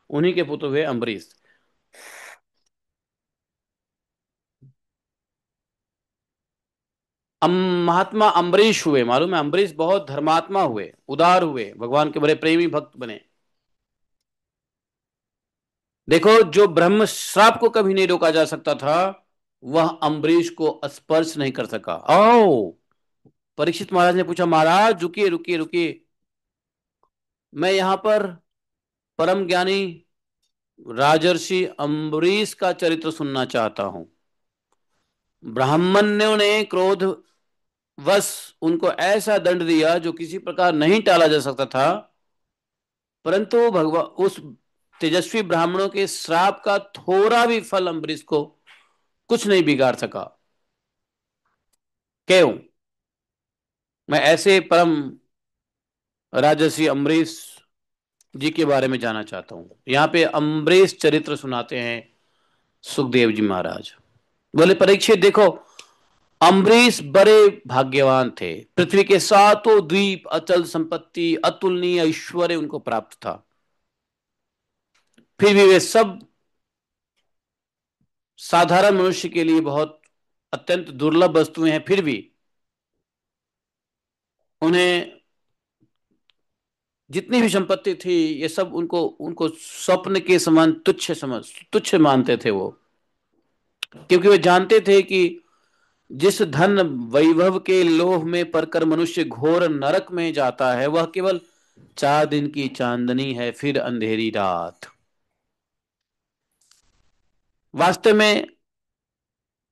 उन्हीं के पुत्र हुए अम्बरीश। महात्मा अम्बरीश हुए, मालूम है? अम्बरीश बहुत धर्मात्मा हुए, उदार हुए, भगवान के बड़े प्रेमी भक्त बने। देखो, जो ब्रह्म श्राप को कभी नहीं रोका जा सकता था, वह अम्बरीश को स्पर्श नहीं कर सका। ओ, परीक्षित महाराज ने पूछा, महाराज रुकिए रुकिए रुकिए, मैं यहां पर परम ज्ञानी राजर्षि अम्बरीश का चरित्र सुनना चाहता हूं। ब्राह्मणों ने क्रोध वश उनको ऐसा दंड दिया जो किसी प्रकार नहीं टाला जा सकता था, परंतु भगवान उस तेजस्वी ब्राह्मणों के श्राप का थोड़ा भी फल अम्बरीश को कुछ नहीं बिगाड़ सका। क्यों? मैं ऐसे परम राजर्षि अम्बरीश जी के बारे में जानना चाहता हूं। यहाँ पे अम्बरीश चरित्र सुनाते हैं सुखदेव जी महाराज। बोले, परीक्षित देखो, अम्बरीश बड़े भाग्यवान थे। पृथ्वी के सातों द्वीप, अचल संपत्ति, अतुलनीय ऐश्वर्य उनको प्राप्त था। फिर भी वे सब साधारण मनुष्य के लिए बहुत अत्यंत दुर्लभ वस्तुएं हैं। फिर भी उन्हें जितनी भी संपत्ति थी, ये सब उनको उनको स्वप्न के समान तुच्छ मानते थे वो। क्योंकि वे जानते थे कि जिस धन वैभव के लोभ में पड़कर मनुष्य घोर नरक में जाता है, वह केवल 4 दिन की चांदनी है, फिर अंधेरी रात। वास्तव में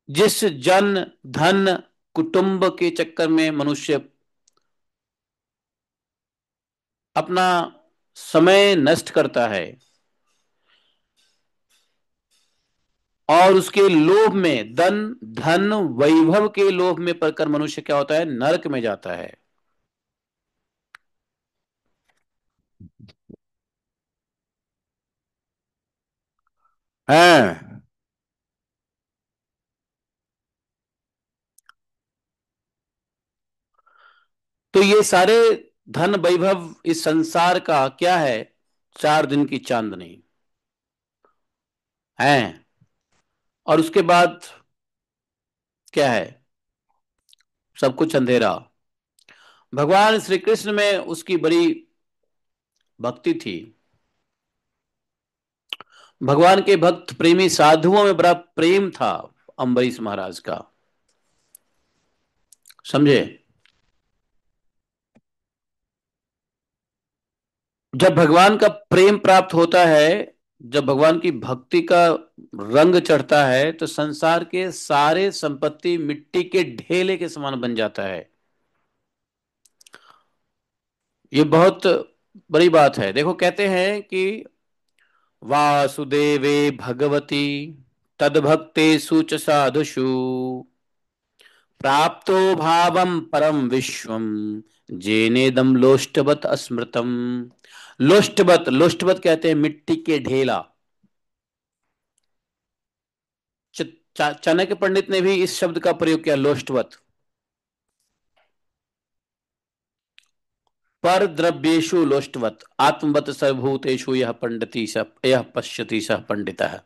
जिस जन धन कुटुंब के चक्कर में मनुष्य अपना समय नष्ट करता है, और उसके लोभ में धन वैभव के लोभ में पड़कर मनुष्य क्या होता है? नरक में जाता है। हैं? तो ये सारे धन वैभव इस संसार का क्या है? 4 दिन की चांदनी है। और उसके बाद क्या है? सब कुछ अंधेरा। भगवान श्री कृष्ण में उसकी बड़ी भक्ति थी। भगवान के भक्त प्रेमी साधुओं में बड़ा प्रेम था अम्बरीश महाराज का। समझे? जब भगवान का प्रेम प्राप्त होता है, जब भगवान की भक्ति का रंग चढ़ता है, तो संसार के सारे संपत्ति मिट्टी के ढेले के समान बन जाता है। ये बहुत बड़ी बात है। देखो, कहते हैं कि वासुदेवे भगवती तद्भक्तेषु च साधुषु प्राप्तो भावम परम विश्वम जेनेदम लोष्टवत स्मृतम। लोष्टवत, लोष्टवत कहते हैं मिट्टी के ढेला। चाणक्य पंडित ने भी इस शब्द का प्रयोग किया, लोष्टवत। पर द्रव्येशु लोष्टवत आत्मवत सर्वभूतेषु यह पंडिति स यह पश्यति सह पंडितः।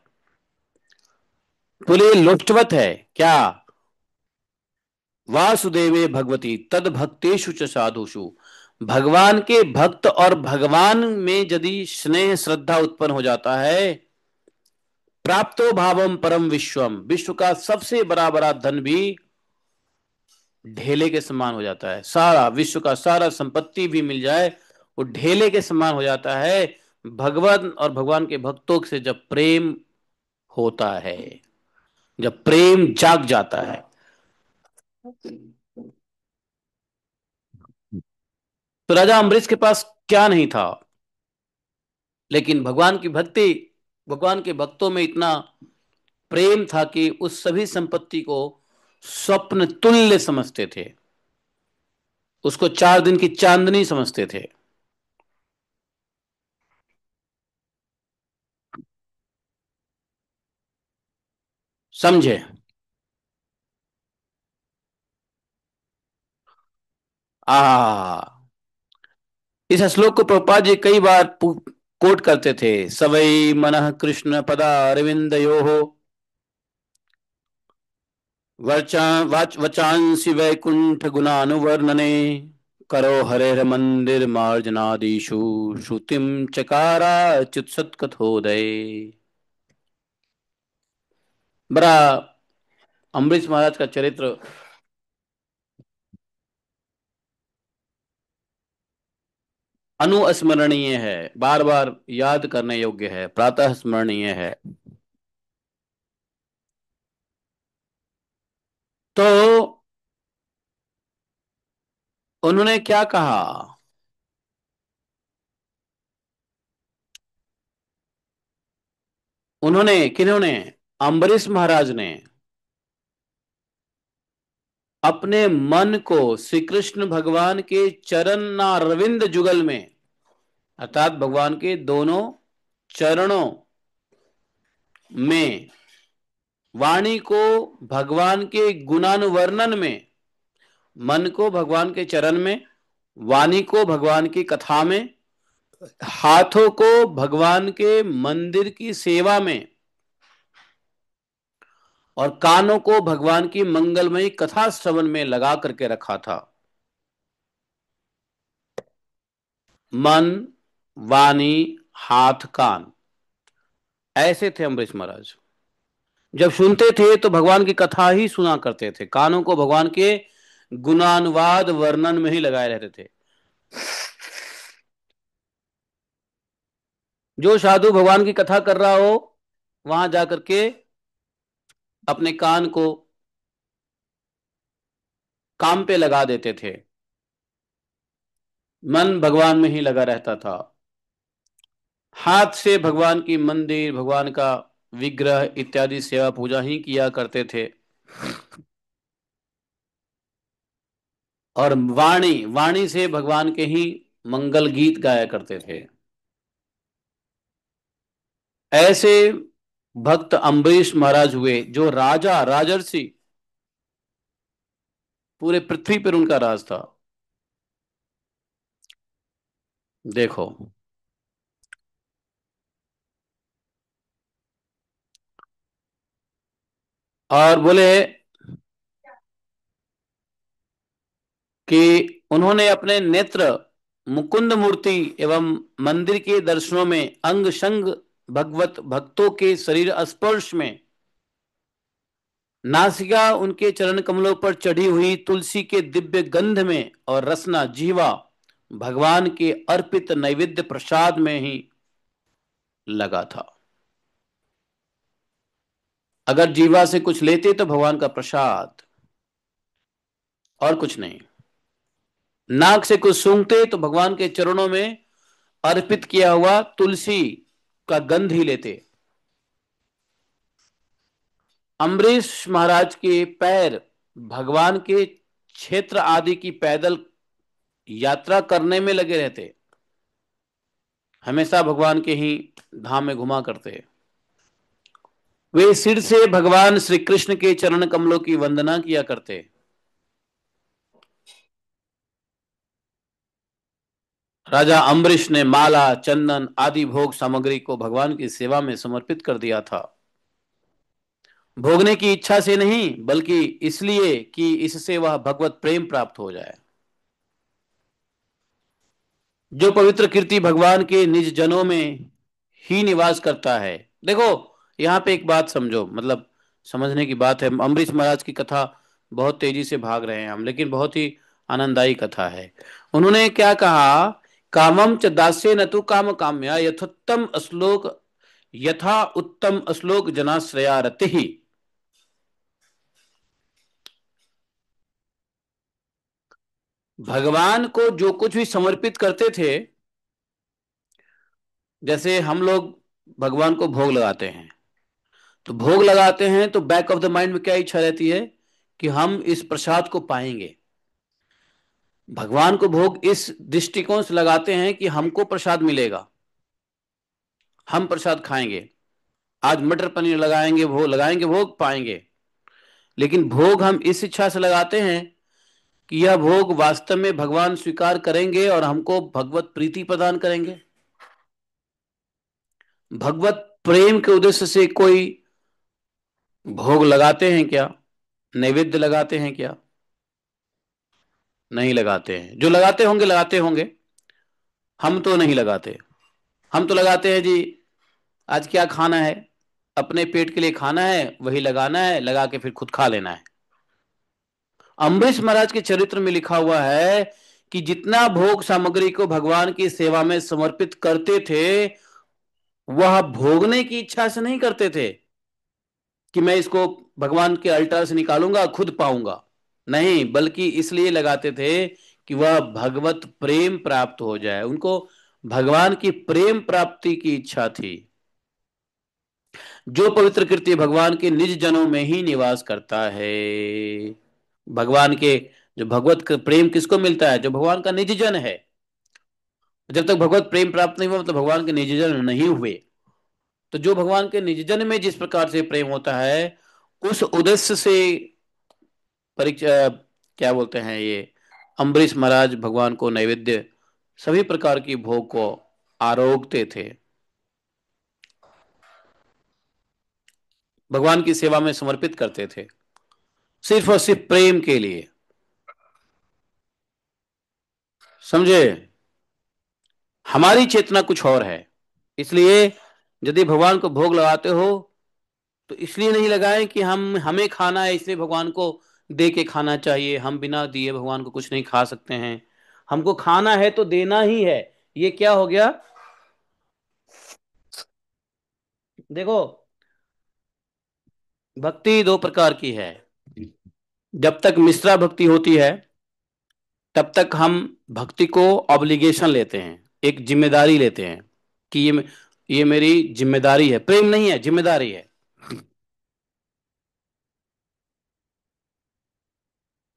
बोले लोष्टवत है क्या? वासुदेवे भगवती तद भक्तेषु च साधुषु। भगवान के भक्त और भगवान में यदि स्नेह श्रद्धा उत्पन्न हो जाता है, प्राप्तो भावम परम विश्वम, विश्व का सबसे बड़ा बड़ा धन भी ढेले के समान हो जाता है। सारा विश्व का सारा संपत्ति भी मिल जाए, वो ढेले के समान हो जाता है। भगवान और भगवान के भक्तों से जब प्रेम होता है, जब प्रेम जाग जाता है। तो राजा अम्बरीश के पास क्या नहीं था, लेकिन भगवान की भक्ति, भगवान के भक्तों में इतना प्रेम था कि उस सभी संपत्ति को स्वप्न तुल्य समझते थे, उसको 4 दिन की चांदनी समझते थे। समझे? आ इस श्लोक को प्रभुपाद जी कई बार कोट करते थे। सवै मनः कृष्ण पदा अरविंद हो, वचांसि वैकुंठ गुणानुवर्णने, करो हरेर मंदिर मार्जनादिषु, श्रुतिम चकारा च्युत्सत्कथोदय। बड़ा अम्बरीश महाराज का चरित्र अनुस्मरणीय है, बार बार याद करने योग्य है, प्रातः स्मरणीय है। तो उन्होंने क्या कहा? उन्होंने, किन्होंने? अम्बरीश महाराज ने अपने मन को श्री कृष्ण भगवान के चरणारविंद जुगल में, अर्थात भगवान के दोनों चरणों में, वाणी को भगवान के गुणानुवर्णन में, मन को भगवान के चरण में, वाणी को भगवान की कथा में, हाथों को भगवान के मंदिर की सेवा में, और कानों को भगवान की मंगलमयी कथा श्रवण में लगा करके रखा था। मन, वाणी, हाथ, कान, ऐसे थे अम्बरीश महाराज। जब सुनते थे तो भगवान की कथा ही सुना करते थे, कानों को भगवान के गुणानुवाद वर्णन में ही लगाए रहते थे। जो साधु भगवान की कथा कर रहा हो, वहां जाकर के अपने कान को काम पे लगा देते थे, मन भगवान में ही लगा रहता था। हाथ से भगवान की मंदिर, भगवान का विग्रह इत्यादि सेवा पूजा ही किया करते थे। और वाणी, वाणी से भगवान के ही मंगल गीत गाया करते थे। ऐसे भक्त अम्बरीश महाराज हुए, जो राजा राजर्षि, पूरे पृथ्वी पर उनका राज था। देखो, और बोले कि उन्होंने अपने नेत्र मुकुंद मूर्ति एवं मंदिर के दर्शनों में, अंग संग भगवत भक्तों के शरीर स्पर्श में, नासिका उनके चरण कमलों पर चढ़ी हुई तुलसी के दिव्य गंध में, और रसना जीवा भगवान के अर्पित नैवेद्य प्रसाद में ही लगा था। अगर जीवा से कुछ लेते तो भगवान का प्रसाद, और कुछ नहीं। नाक से कुछ सूंघते तो भगवान के चरणों में अर्पित किया हुआ तुलसी का गंध ही लेते। अम्बरीश महाराज के पैर भगवान के क्षेत्र आदि की पैदल यात्रा करने में लगे रहते, हमेशा भगवान के ही धाम में घुमा करते। वे सिर से भगवान श्री कृष्ण के चरण कमलों की वंदना किया करते। राजा अम्बरीश ने माला, चंदन आदि भोग सामग्री को भगवान की सेवा में समर्पित कर दिया था, भोगने की इच्छा से नहीं, बल्कि इसलिए कि इससे वह भगवत प्रेम प्राप्त हो जाए। जो पवित्र कीर्ति भगवान के निज जनों में ही निवास करता है। देखो, यहाँ पे एक बात समझो, मतलब समझने की बात है। अम्बरीश महाराज की कथा बहुत तेजी से भाग रहे हैं हम, लेकिन बहुत ही आनंददायी कथा है। उन्होंने क्या कहा, कामम च दास्य न तु काम काम्या यथोत्तम श्लोक, यथा उत्तम श्लोक जनाश्रया रति ही। भगवान को जो कुछ भी समर्पित करते थे, जैसे हम लोग भगवान को भोग लगाते हैं, तो भोग लगाते हैं तो बैक ऑफ द माइंड में क्या इच्छा रहती है कि हम इस प्रसाद को पाएंगे। भगवान को भोग इस दृष्टिकोण से लगाते हैं कि हमको प्रसाद मिलेगा, हम प्रसाद खाएंगे। आज मटर पनीर लगाएंगे भोग पाएंगे। लेकिन भोग हम इस इच्छा से लगाते हैं कि यह भोग वास्तव में भगवान स्वीकार करेंगे और हमको भगवत प्रीति प्रदान करेंगे। भगवत प्रेम के उद्देश्य से कोई भोग लगाते हैं क्या, नैवेद्य लगाते हैं क्या? नहीं लगाते हैं। जो लगाते होंगे, हम तो नहीं लगाते। हम तो लगाते हैं जी, आज क्या खाना है, अपने पेट के लिए खाना है, वही लगाना है, लगा के फिर खुद खा लेना है। अम्बरीश महाराज के चरित्र में लिखा हुआ है कि जितना भोग सामग्री को भगवान की सेवा में समर्पित करते थे, वह भोगने की इच्छा से नहीं करते थे कि मैं इसको भगवान के अल्टर से निकालूंगा खुद पाऊंगा। नहीं, बल्कि इसलिए लगाते थे कि वह भगवत प्रेम प्राप्त हो जाए, उनको भगवान की प्रेम प्राप्ति की इच्छा थी। जो पवित्र कृत्य भगवान के निज जनों में ही निवास करता है। भगवान के, जो भगवत प्रेम किसको मिलता है? जो भगवान का निज जन है। जब तक भगवत प्रेम प्राप्त नहीं हुआ, मतलब भगवान के निज जन नहीं हुए। तो जो भगवान के निज जन में जिस प्रकार से प्रेम होता है, उस उद्देश्य से परीक्षा, क्या बोलते हैं ये, अम्बरीश महाराज भगवान को नैवेद्य, सभी प्रकार की भोग को आरोगते थे, भगवान की सेवा में समर्पित करते थे, सिर्फ और सिर्फ प्रेम के लिए। समझे? हमारी चेतना कुछ और है। इसलिए यदि भगवान को भोग लगाते हो, तो इसलिए नहीं लगाएं कि हमें खाना है इसलिए भगवान को दे के खाना चाहिए, हम बिना दिए भगवान को कुछ नहीं खा सकते हैं। हमको खाना है तो देना ही है। ये क्या हो गया? देखो, भक्ति दो प्रकार की है। जब तक मिश्रा भक्ति होती है, तब तक हम भक्ति को ऑब्लिगेशन लेते हैं, एक जिम्मेदारी लेते हैं कि ये मेरी जिम्मेदारी है। प्रेम नहीं है, जिम्मेदारी है।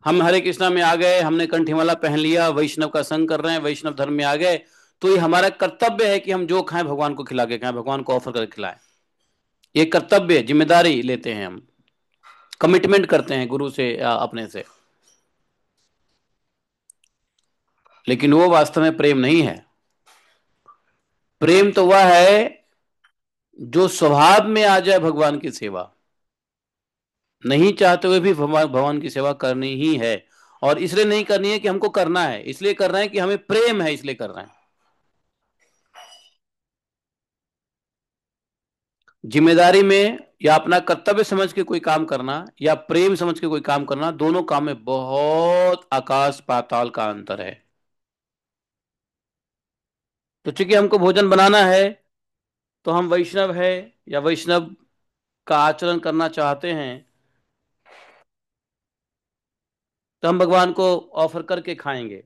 हम हरे कृष्णा में आ गए, हमने कंठीमाला पहन लिया, वैष्णव का संग कर रहे हैं, वैष्णव धर्म में आ गए, तो ये हमारा कर्तव्य है कि हम जो खाएं भगवान को खिला के खाएं, भगवान को ऑफर करके खिलाएं। ये कर्तव्य, जिम्मेदारी लेते हैं हम, कमिटमेंट करते हैं गुरु से या अपने से। लेकिन वो वास्तव में प्रेम नहीं है। प्रेम तो वह है जो स्वभाव में आ जाए भगवान की सेवा, नहीं चाहते हुए भी भगवान भगवान की सेवा करनी ही है। और इसलिए नहीं करनी है कि हमको करना है, इसलिए कर रहे हैं कि हमें प्रेम है, इसलिए कर रहे हैं। जिम्मेदारी में या अपना कर्तव्य समझ के कोई काम करना या प्रेम समझ के कोई काम करना, दोनों काम में बहुत आकाश पाताल का अंतर है। तो चूंकि हमको भोजन बनाना है, तो हम वैष्णव है या वैष्णव का आचरण करना चाहते हैं, तो हम भगवान को ऑफर करके खाएंगे,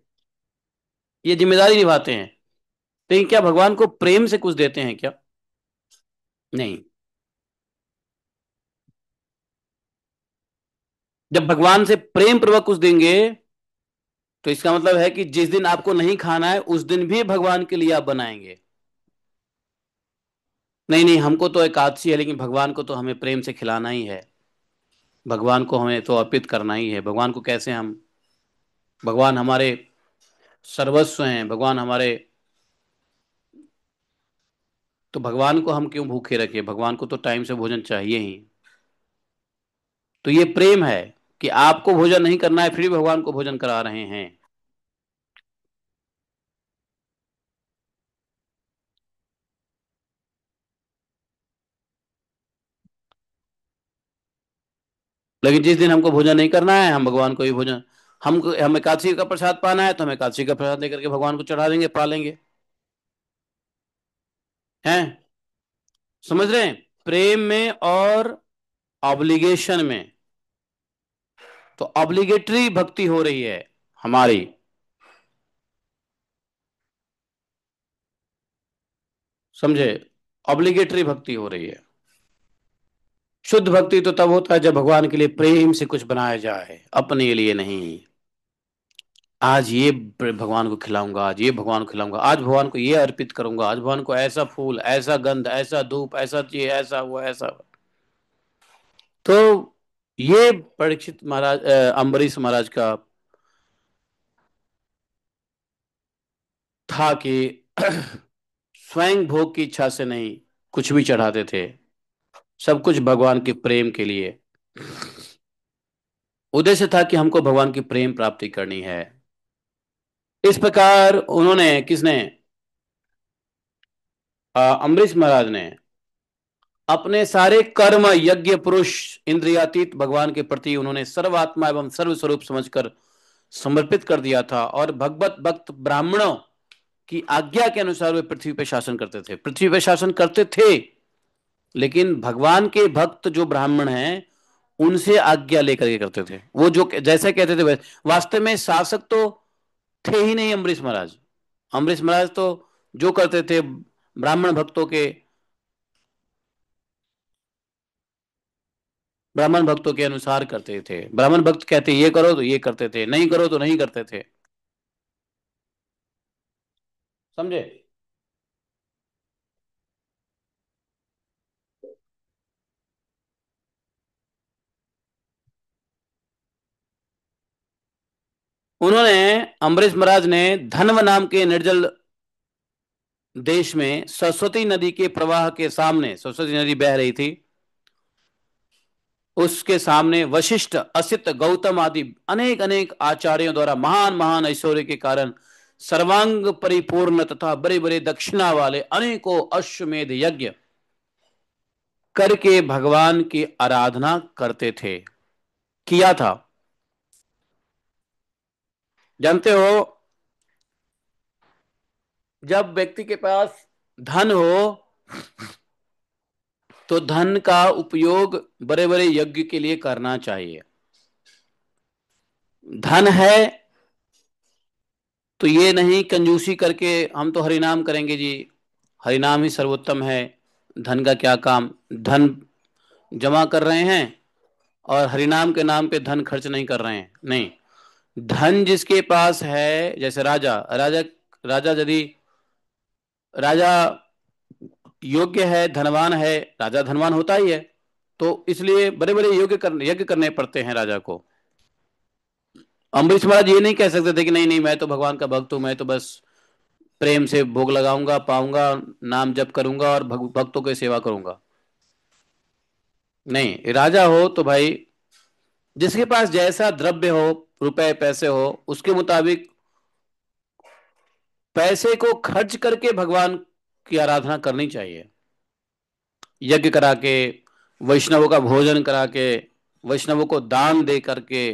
ये जिम्मेदारी निभाते हैं। लेकिन क्या भगवान को प्रेम से कुछ देते हैं क्या? नहीं। जब भगवान से प्रेम पूर्वक कुछ देंगे, तो इसका मतलब है कि जिस दिन आपको नहीं खाना है उस दिन भी भगवान के लिए आप बनाएंगे। नहीं नहीं, हमको तो एकादशी है, लेकिन भगवान को तो हमें प्रेम से खिलाना ही है। भगवान को हमें तो अर्पित करना ही है। भगवान को कैसे हम, भगवान हमारे सर्वस्व हैं, भगवान हमारे, तो भगवान को हम क्यों भूखे रखें? भगवान को तो टाइम से भोजन चाहिए ही। तो ये प्रेम है कि आपको भोजन नहीं करना है फिर भी भगवान को भोजन करा रहे हैं। लेकिन जिस दिन हमको भोजन नहीं करना है, हम भगवान को ही भोजन, हमको, हम एकादशी का प्रसाद पाना है तो हम एकादशी का प्रसाद लेकर के भगवान को चढ़ा देंगे, पा लेंगे। हैं? समझ रहे हैं? प्रेम में और ऑब्लिगेशन में, तो ऑब्लिगेटरी भक्ति हो रही है हमारी। समझे? ऑब्लिगेटरी भक्ति हो रही है। शुद्ध भक्ति तो तब होता है जब भगवान के लिए प्रेम से कुछ बनाया जाए, अपने लिए नहीं। आज ये भगवान को खिलाऊंगा, आज ये भगवान को खिलाऊंगा, आज भगवान को ये अर्पित करूंगा, आज भगवान को ऐसा फूल, ऐसा गंध, ऐसा धूप, ऐसा ये, ऐसा वो, ऐसा। तो ये परीक्षित महाराज, अम्बरीश महाराज का था कि स्वयं भोग की इच्छा से नहीं, कुछ भी चढ़ाते थे, सब कुछ भगवान के प्रेम के लिए। उद्देश्य था कि हमको भगवान की प्रेम प्राप्ति करनी है। इस प्रकार उन्होंने, किसने, अम्बरीश महाराज ने अपने सारे कर्म, यज्ञ, पुरुष, इंद्रियातीत भगवान के प्रति उन्होंने सर्वात्मा एवं सर्वस्वरूप समझकर समर्पित कर दिया था। और भगवत भक्त ब्राह्मणों की आज्ञा के अनुसार वे पृथ्वी पर शासन करते थे, पृथ्वी पर शासन करते थे। लेकिन भगवान के भक्त जो ब्राह्मण हैं, उनसे आज्ञा लेकर के करते थे, वो जो जैसे कहते थे वैसे। वास्तव में शासक तो थे ही नहीं अम्बरीश महाराज। अम्बरीश महाराज तो जो करते थे ब्राह्मण भक्तों के, ब्राह्मण भक्तों के अनुसार करते थे। ब्राह्मण भक्त कहते ये करो तो ये करते थे, नहीं करो तो नहीं करते थे। समझे? उन्होंने, अम्बरीश महाराज ने धनव नाम के निर्जल देश में सरस्वती नदी के प्रवाह के सामने, सरस्वती नदी बह रही थी, उसके सामने वशिष्ठ, असित, गौतम आदि अनेक अनेक आचार्यों द्वारा महान महान ऐश्वर्य के कारण सर्वांग परिपूर्ण तथा बड़े बड़े दक्षिणा वाले अनेकों अश्वमेध यज्ञ करके भगवान की आराधना करते थे, किया था। जानते हो, जब व्यक्ति के पास धन हो तो धन का उपयोग बड़े बड़े यज्ञ के लिए करना चाहिए। धन है तो ये नहीं कंजूसी करके हम तो हरिनाम करेंगे जी, हरिनाम ही सर्वोत्तम है, धन का क्या काम, धन जमा कर रहे हैं और हरिनाम के नाम पे धन खर्च नहीं कर रहे हैं। नहीं, धन जिसके पास है, जैसे राजा, राजा यदि राजा योग्य है, धनवान है, राजा धनवान होता ही है, तो इसलिए बड़े बड़े यज्ञ करने पड़ते हैं राजा को। अम्बरीश महाराज ये नहीं कह सकते थे कि नहीं नहीं, मैं तो भगवान का भक्त हूं, मैं तो बस प्रेम से भोग लगाऊंगा, पाऊंगा, नाम जप करूंगा और भक्तों की सेवा करूंगा। नहीं, राजा हो तो भाई जिसके पास जैसा द्रव्य हो, रुपए पैसे हो, उसके मुताबिक पैसे को खर्च करके भगवान की आराधना करनी चाहिए। यज्ञ करा के, वैष्णवों का भोजन करा के, वैष्णवों को दान दे करके,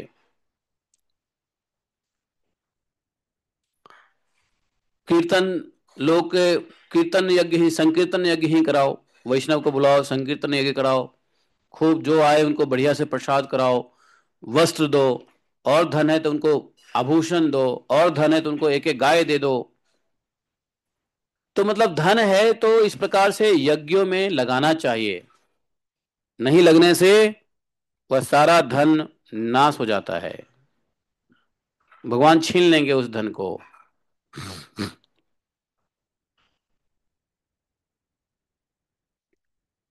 कीर्तन, लोग के कीर्तन यज्ञ ही, संकीर्तन यज्ञ ही कराओ, वैष्णव को बुलाओ, संकीर्तन यज्ञ कराओ, खूब जो आए उनको बढ़िया से प्रसाद कराओ, वस्त्र दो, और धन है तो उनको आभूषण दो, और धन है तो उनको एक एक गाय दे दो। तो मतलब धन है तो इस प्रकार से यज्ञों में लगाना चाहिए, नहीं लगने से वह सारा धन नाश हो जाता है। भगवान छीन लेंगे उस धन को।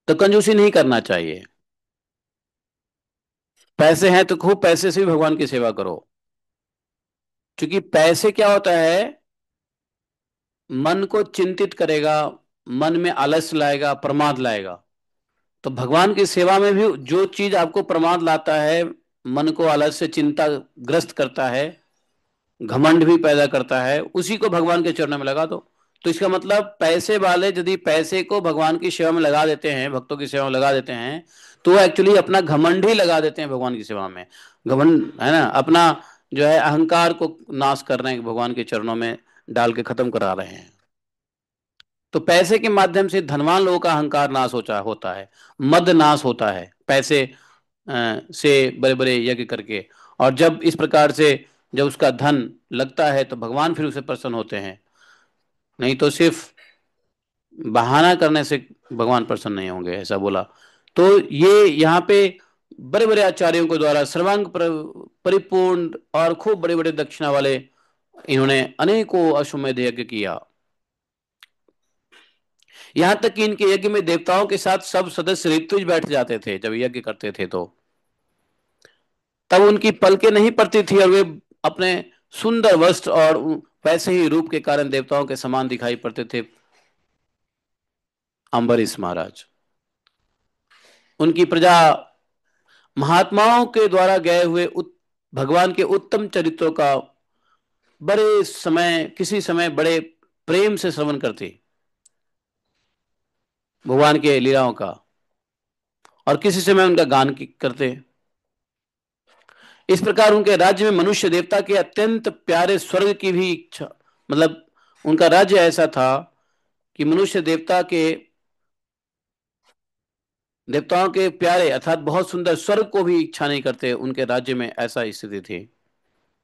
तो कंजूसी नहीं करना चाहिए। पैसे हैं तो खूब पैसे से भी भगवान की सेवा करो। क्योंकि पैसे क्या होता है, मन को चिंतित करेगा, मन में आलस्य लाएगा, प्रमाद लाएगा। तो भगवान की सेवा में भी जो चीज आपको प्रमाद लाता है, मन को आलस्य चिंता ग्रस्त करता है, घमंड भी पैदा करता है, उसी को भगवान के चरणों में लगा दो। तो इसका मतलब पैसे वाले यदि पैसे को भगवान की सेवा में लगा देते हैं, भक्तों की सेवा में लगा देते हैं, तो वो एक्चुअली अपना घमंड ही लगा देते हैं भगवान की सेवा में। घमंड है ना, अपना जो है अहंकार को नाश कर रहे हैं, भगवान के चरणों में डाल के खत्म करा रहे हैं। तो पैसे के माध्यम से धनवान लोगों का अहंकार नाश होता है, मद नाश होता है पैसे से बड़े बड़े यज्ञ करके। और जब इस प्रकार से जब उसका धन लगता है तो भगवान फिर उसे प्रसन्न होते हैं। नहीं तो सिर्फ बहाना करने से भगवान प्रसन्न नहीं होंगे, ऐसा बोला। तो ये यहाँ पे बड़े बड़े आचार्यों के द्वारा सर्वांग परिपूर्ण और खूब बड़े बड़े दक्षिणा वाले इन्होंने अनेकों अश्वमेध यज्ञ किया। यहां तक कि इनके यज्ञ में देवताओं के साथ सब सदस्य ऋत्विज बैठ जाते थे जब यज्ञ करते थे। तो तब उनकी पलकें नहीं पड़ती थी और वे अपने सुंदर वस्त्र और वैसे ही रूप के कारण देवताओं के समान दिखाई पड़ते थे। अम्बरीश महाराज, उनकी प्रजा महात्माओं के द्वारा गए हुए भगवान के उत्तम चरित्रों का बड़े समय किसी समय बड़े प्रेम से श्रवण करती, भगवान के लीलाओं का, और किसी समय उनका गान करते। इस प्रकार उनके राज्य में मनुष्य देवता के अत्यंत प्यारे स्वर्ग की भी इच्छा, मतलब उनका राज्य ऐसा था कि मनुष्य देवताओं के प्यारे अर्थात बहुत सुंदर स्वर्ग को भी इच्छा नहीं करते। उनके राज्य में ऐसा स्थिति थी।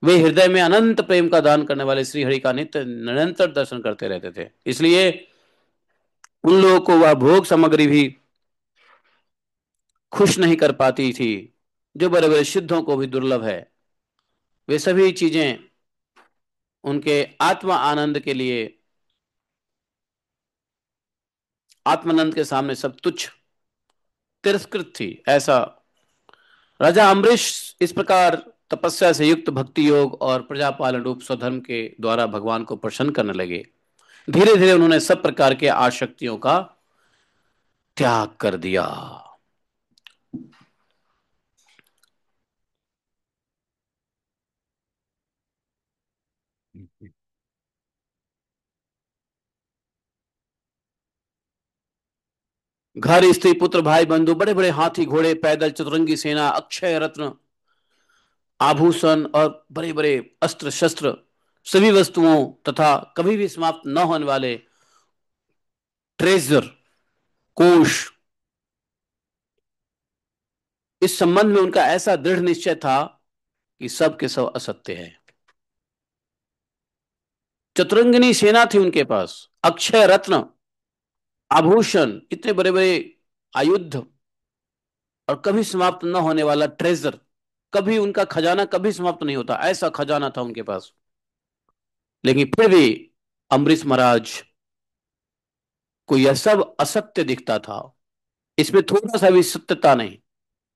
वे हृदय में अनंत प्रेम का दान करने वाले श्री हरि का नित्य निरंतर दर्शन करते रहते थे। इसलिए उन लोगों को वह भोग सामग्री भी खुश नहीं कर पाती थी, जो बड़े बड़े सिद्धों को भी दुर्लभ है। वे सभी चीजें उनके आत्मा आनंद के लिए, आत्मानंद के सामने सब तुच्छ तिरस्कृत थी। ऐसा राजा अम्बरीश इस प्रकार तपस्या से युक्त भक्ति योग और प्रजापालन रूप स्वधर्म के द्वारा भगवान को प्रसन्न करने लगे। धीरे धीरे उन्होंने सब प्रकार के आसक्तियों का त्याग कर दिया। घर स्त्री पुत्र भाई बंधु, बड़े बड़े हाथी घोड़े पैदल चतुरंगी सेना, अक्षय रत्न आभूषण और बड़े बड़े अस्त्र शस्त्र, सभी वस्तुओं तथा कभी भी समाप्त न होने वाले ट्रेजर, कोष, इस संबंध में उनका ऐसा दृढ़ निश्चय था कि सब के सब असत्य है। चतुरंगिनी सेना थी उनके पास, अक्षय रत्न आभूषण, इतने बड़े बड़े आयुध, और कभी समाप्त न होने वाला ट्रेजर, कभी उनका खजाना कभी समाप्त नहीं होता, ऐसा खजाना था उनके पास। लेकिन फिर भी अम्बरीश महाराज को यह सब असत्य दिखता था। इसमें थोड़ा सा भी सत्यता नहीं,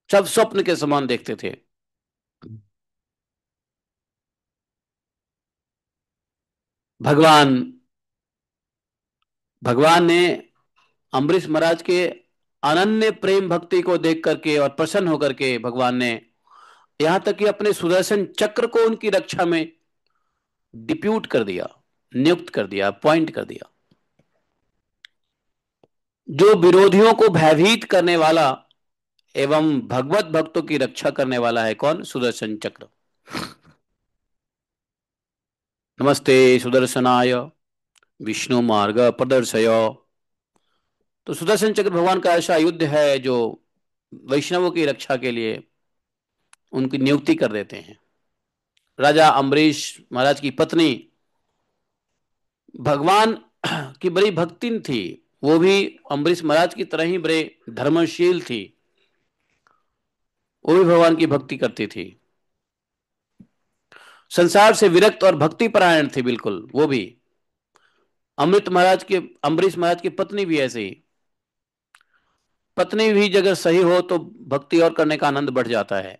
सब स्वप्न के समान देखते थे। भगवान भगवान ने अम्बरीश महाराज के अनन्य प्रेम भक्ति को देख करके और प्रसन्न होकर के भगवान ने यहां तक कि अपने सुदर्शन चक्र को उनकी रक्षा में डिप्यूट कर दिया, नियुक्त कर दिया, अपॉइंट कर दिया। जो विरोधियों को भयभीत करने वाला एवं भगवत भक्तों की रक्षा करने वाला है कौन? सुदर्शन चक्र। नमस्ते सुदर्शनाय विष्णु मार्ग प्रदर्शय। तो सुदर्शन चक्र भगवान का ऐसा युद्ध है जो वैष्णवों की रक्षा के लिए उनकी नियुक्ति कर देते हैं। राजा अम्बरीश महाराज की पत्नी भगवान की बड़ी भक्तिन थी। वो भी अम्बरीश महाराज की तरह ही बड़े धर्मशील थी, वो भी भगवान की भक्ति करती थी। संसार से विरक्त और भक्ति परायण थे बिल्कुल वो भी। अमृत महाराज के अम्बरीश महाराज की पत्नी भी ऐसे ही। पत्नी भी अगर सही हो तो भक्ति और करने का आनंद बढ़ जाता है।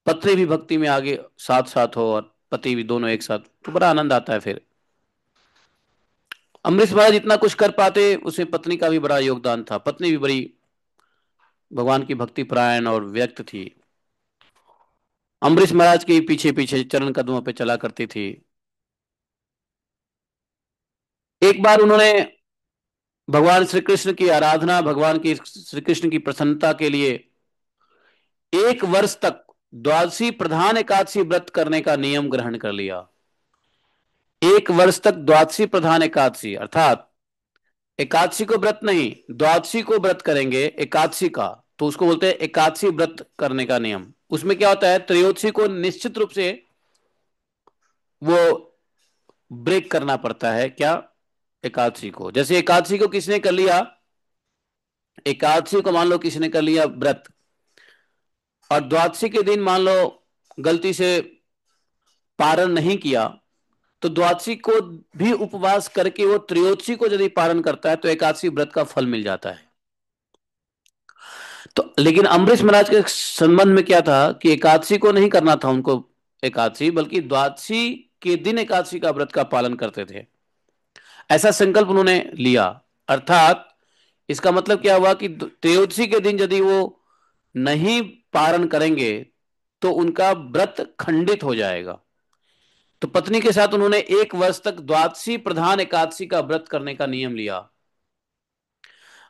पत्नी भी भक्ति में आगे साथ साथ हो और पति भी, दोनों एक साथ, तो बड़ा आनंद आता है फिर। अमरीश महाराज इतना कुछ कर पाते, उसमें पत्नी का भी बड़ा योगदान था। पत्नी भी बड़ी भगवान की भक्ति परायण और व्यक्त थी। अम्बरीश महाराज के पीछे पीछे चरण कदमों पे चला करती थी। एक बार उन्होंने भगवान श्री कृष्ण की आराधना, भगवान की श्री कृष्ण की प्रसन्नता के लिए 1 वर्ष तक द्वादशी प्रधान एकादशी व्रत करने का नियम ग्रहण कर लिया। 1 वर्ष तक द्वादशी प्रधान एकादशी, अर्थात एकादशी को व्रत नहीं, द्वादशी को व्रत करेंगे एकादशी का, तो उसको बोलते हैं एकादशी व्रत करने का नियम। उसमें क्या होता है, त्रयोदशी को निश्चित रूप से वो ब्रेक करना पड़ता है। क्या? एकादशी को। जैसे एकादशी को किसने कर लिया, एकादशी को मान लो किसी ने कर लिया व्रत, और द्वादशी के दिन मान लो गलती से पारण नहीं किया, तो द्वादशी को भी उपवास करके वो त्रयोदशी को यदि पारण करता है तो एकादशी व्रत का फल मिल जाता है। तो लेकिन अम्बरीश महाराज के संबंध में क्या था कि एकादशी को नहीं करना था उनको एकादशी, बल्कि द्वादशी के दिन एकादशी का व्रत का पालन करते थे। ऐसा संकल्प उन्होंने लिया। अर्थात इसका मतलब क्या हुआ कि त्रयोदशी के दिन यदि वो नहीं पारण करेंगे तो उनका व्रत खंडित हो जाएगा। तो पत्नी के साथ उन्होंने 1 वर्ष तक द्वादशी प्रधान एकादशी का व्रत करने का नियम लिया।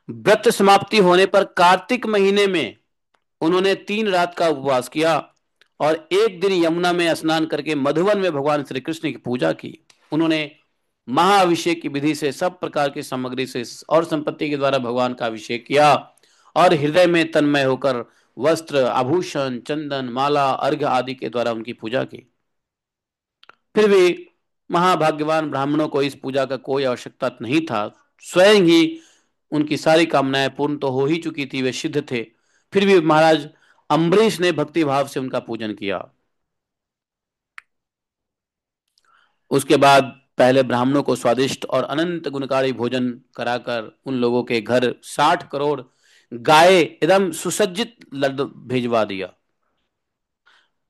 व्रत समाप्ति होने पर कार्तिक महीने में उन्होंने 3 रात का उपवास किया और एक दिन यमुना में स्नान करके मधुवन में भगवान श्री कृष्ण की पूजा की। उन्होंने महाअभिषेक की विधि से सब प्रकार की सामग्री से और संपत्ति के द्वारा भगवान का अभिषेक किया और हृदय में तन्मय होकर वस्त्र, आभूषण, चंदन, माला, अर्घ्य आदि के द्वारा उनकी पूजा की। फिर भी महाभाग्यवान ब्राह्मणों को इस पूजा का कोई आवश्यकता नहीं था। स्वयं ही उनकी सारी कामनाएं पूर्ण तो हो ही चुकी थी, वे सिद्ध थे। फिर भी महाराज अम्बरीश ने भक्ति भाव से उनका पूजन किया। उसके बाद पहले ब्राह्मणों को स्वादिष्ट और अनंत गुणकारी भोजन कराकर उन लोगों के घर 60 करोड़ गाय एकदम सुसज्जित लड्डू भिजवा दिया।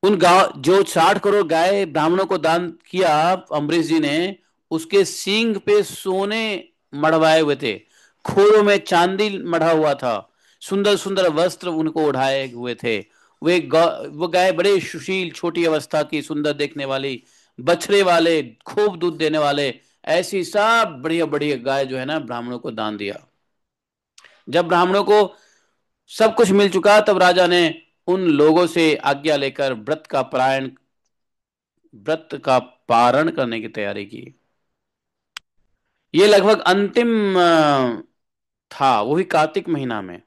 उन गांव जो 60 करोड़ गाय ब्राह्मणों को दान किया अम्बरीश जी ने, उसके सींग पे सोने मढ़वाए हुए थे, खोरों में चांदी मढ़ा हुआ था, सुंदर सुंदर वस्त्र उनको ओढ़ाए हुए थे। वो गाय बड़े सुशील, छोटी अवस्था की, सुंदर देखने वाली, बछड़े वाले, खूब दूध देने वाले, ऐसी सब बढ़िया बढ़िया गाय जो है ना ब्राह्मणों को दान दिया। जब ब्राह्मणों को सब कुछ मिल चुका तब राजा ने उन लोगों से आज्ञा लेकर व्रत का पारण करने की तैयारी की। ये लगभग अंतिम था, वो भी कार्तिक महीना में,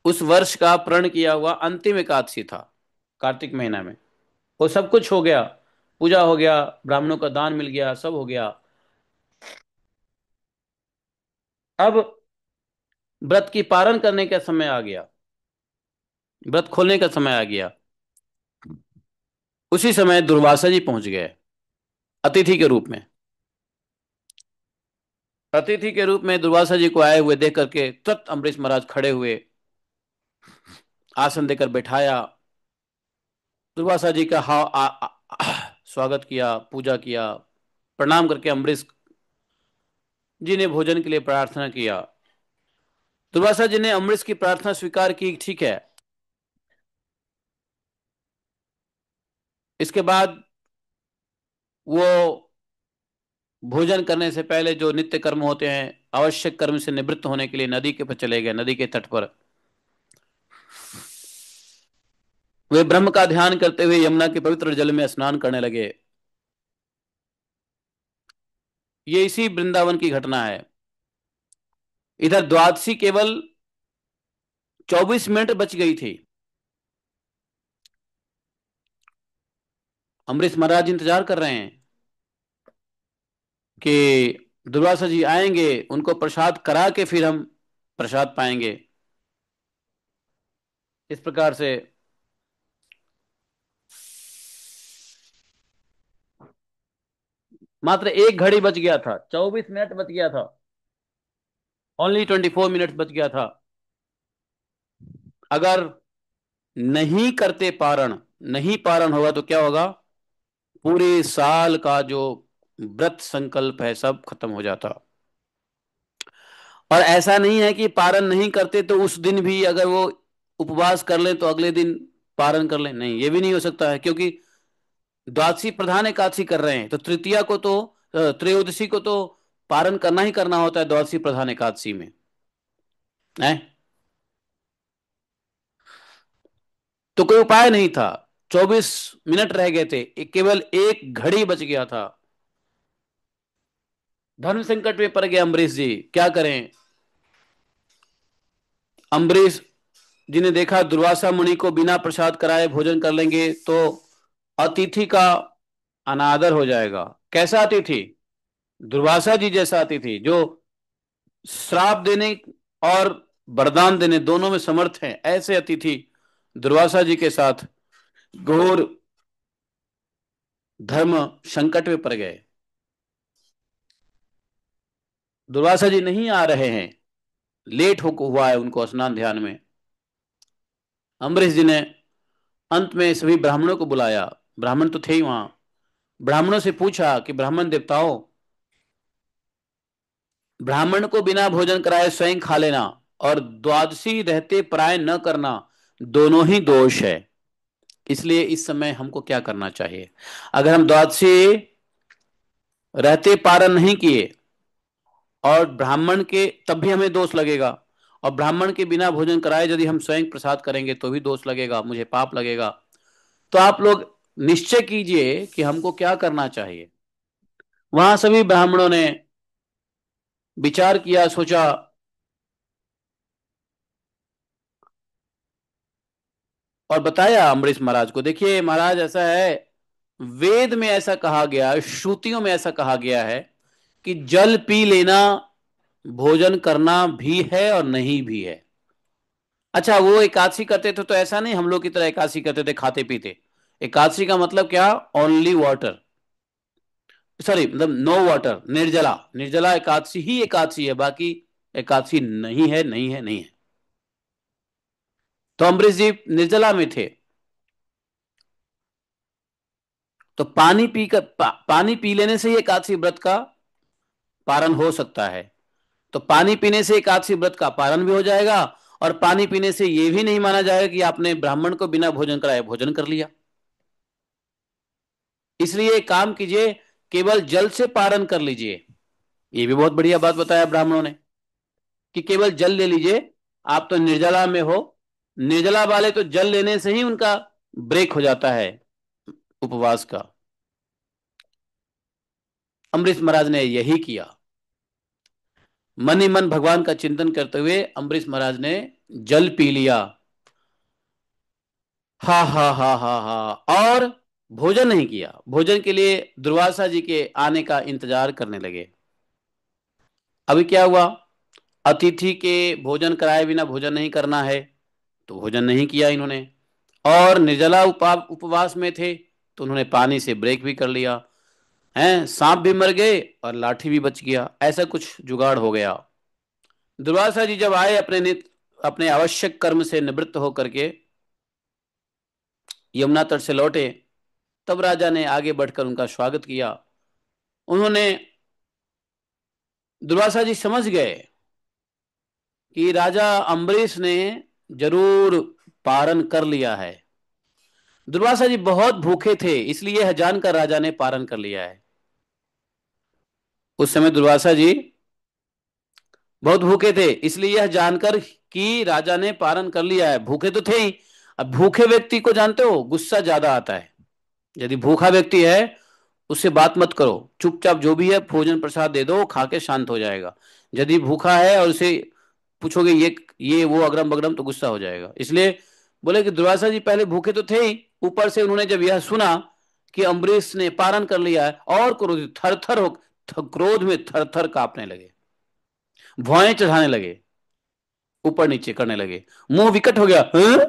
उस वर्ष का प्रण किया हुआ अंतिम एकादशी था कार्तिक महीना में। वो सब कुछ हो गया, पूजा हो गया, ब्राह्मणों का दान मिल गया, सब हो गया। अब व्रत की पारण करने का समय आ गया, व्रत खोलने का समय आ गया। उसी समय दुर्वासा जी पहुंच गए अतिथि के रूप में। अतिथि के रूप में दुर्वासा जी को आए हुए देख करके तुरंत अम्बरीश महाराज खड़े हुए, आसन देकर बैठाया, दुर्वासा जी का स्वागत किया, पूजा किया। प्रणाम करके अम्बरीश जी ने भोजन के लिए प्रार्थना किया। दुर्वासा जी ने अम्बरीश की प्रार्थना स्वीकार की, ठीक है। इसके बाद वो भोजन करने से पहले जो नित्य कर्म होते हैं, आवश्यक कर्म से निवृत्त होने के लिए नदी के पर चले गए, नदी के तट पर। वे ब्रह्म का ध्यान करते हुए यमुना के पवित्र जल में स्नान करने लगे। ये इसी वृंदावन की घटना है। इधर द्वादशी केवल 24 मिनट बच गई थी। अम्बरीश महाराज इंतजार कर रहे हैं कि दुर्वासा जी आएंगे, उनको प्रसाद करा के फिर हम प्रसाद पाएंगे। इस प्रकार से मात्र एक घड़ी बच गया था, 24 मिनट बच गया था, ओनली 24 मिनट बच गया था। अगर नहीं करते पारण, नहीं पारण होगा तो क्या होगा? पूरे साल का जो व्रत संकल्प है सब खत्म हो जाता। और ऐसा नहीं है कि पारण नहीं करते तो उस दिन भी अगर वो उपवास कर लें तो अगले दिन पारण कर लें, नहीं, ये भी नहीं हो सकता है, क्योंकि द्वादशी प्रधान एकादशी कर रहे हैं तो तृतीया को तो त्रयोदशी को तो पारण करना ही करना होता है द्वादशी प्रधान एकादशी में, है। तो कोई उपाय नहीं था, 24 मिनट रह गए थे, केवल एक घड़ी बच गया था। धर्म संकट में पड़ गए अम्बरीश जी, क्या करें? अम्बरीश जी ने देखा दुर्वासा मुनि को बिना प्रसाद कराए भोजन कर लेंगे तो अतिथि का अनादर हो जाएगा। कैसा अतिथि? दुर्वासा जी जैसा अतिथि जो श्राप देने और वरदान देने दोनों में समर्थ हैं, ऐसे अतिथि दुर्वासा जी के साथ घोर धर्म संकट में पड़ गए। दुर्वासा जी नहीं आ रहे हैं, लेट हो हुआ है उनको स्नान ध्यान में। अम्बरीश जी ने अंत में सभी ब्राह्मणों को बुलाया, ब्राह्मण तो थे ही वहां। ब्राह्मणों से पूछा कि ब्राह्मण देवताओं, ब्राह्मण को बिना भोजन कराए स्वयं खा लेना और द्वादशी रहते परायण न करना, दोनों ही दोष है। इसलिए इस समय हमको क्या करना चाहिए? अगर हम द्वादशी रहते पारण नहीं किए और ब्राह्मण के, तब भी हमें दोष लगेगा। और ब्राह्मण के बिना भोजन कराए यदि हम स्वयं प्रसाद करेंगे तो भी दोष लगेगा, मुझे पाप लगेगा। तो आप लोग निश्चय कीजिए कि हमको क्या करना चाहिए। वहां सभी ब्राह्मणों ने विचार किया, सोचा और बताया अम्बरीश महाराज को। देखिए महाराज, ऐसा है, वेद में ऐसा कहा गया, श्रुतियों में ऐसा कहा गया है कि जल पी लेना भोजन करना भी है और नहीं भी है। अच्छा, वो एकादशी करते थे तो ऐसा नहीं हम लोग की तरह एकादशी करते थे खाते पीते। एकादशी का मतलब क्या? ओनली वाटर, सॉरी, मतलब नो वाटर, निर्जला। निर्जला एकादशी ही एकादशी है, बाकी एकादशी नहीं है, नहीं है, नहीं है। तो अम्बरीश जी निर्जला में थे, तो पानी पीकर पानी पी लेने से ही एकादशी व्रत का पारण हो सकता है। तो पानी पीने से एकादशी व्रत का पारण भी हो जाएगा, और पानी पीने से यह भी नहीं माना जाएगा कि आपने ब्राह्मण को बिना भोजन कराए भोजन कर लिया। इसलिए एक काम कीजिए, केवल जल से पारण कर लीजिए। ये भी बहुत बढ़िया बात बताया ब्राह्मणों ने कि केवल जल ले लीजिए। आप तो निर्जला में हो, निर्जला वाले तो जल लेने से ही उनका ब्रेक हो जाता है उपवास का। अम्बरीश महाराज ने यही किया। मन ही मन भगवान का चिंतन करते हुए अम्बरीश महाराज ने जल पी लिया। हा हा हा हा हा, और भोजन नहीं किया। भोजन के लिए दुर्वासा जी के आने का इंतजार करने लगे। अभी क्या हुआ? अतिथि के भोजन कराए बिना भोजन नहीं करना है, तो भोजन नहीं किया इन्होंने। और निर्जला उपवास में थे तो उन्होंने पानी से ब्रेक भी कर लिया। हैं, सांप भी मर गए और लाठी भी बच गया, ऐसा कुछ जुगाड़ हो गया। दुर्वासा जी जब आए अपने आवश्यक कर्म से निवृत्त होकर के यमुना तट से लौटे, तब राजा ने आगे बढ़कर उनका स्वागत किया। उन्होंने, दुर्वासा जी समझ गए कि राजा अम्बरीश ने जरूर पारण कर लिया है। दुर्वासा जी बहुत भूखे थे, इसलिए यह जानकर राजा ने पारण कर लिया है। उस समय दुर्वासा जी बहुत भूखे थे, इसलिए यह जानकर कि राजा ने पारण कर लिया है, भूखे तो थे ही। अब भूखे व्यक्ति को जानते हो गुस्सा ज्यादा आता है। यदि भूखा व्यक्ति है उससे बात मत करो, चुपचाप जो भी है भोजन प्रसाद दे दो, खा के शांत हो जाएगा। यदि भूखा है और उसे पूछोगे ये वो अगरम बगरम, तो गुस्सा हो जाएगा। इसलिए बोले कि दुर्वासा जी पहले भूखे तो थे ही, ऊपर से उन्होंने जब यह सुना कि अम्बरीश ने पारण कर लिया है, और क्रोधित थर थर हो, क्रोध में थर थर कांपने लगे, भौएं चढ़ाने लगे, ऊपर नीचे करने लगे, मुंह विकट हो गया। "हाँ?"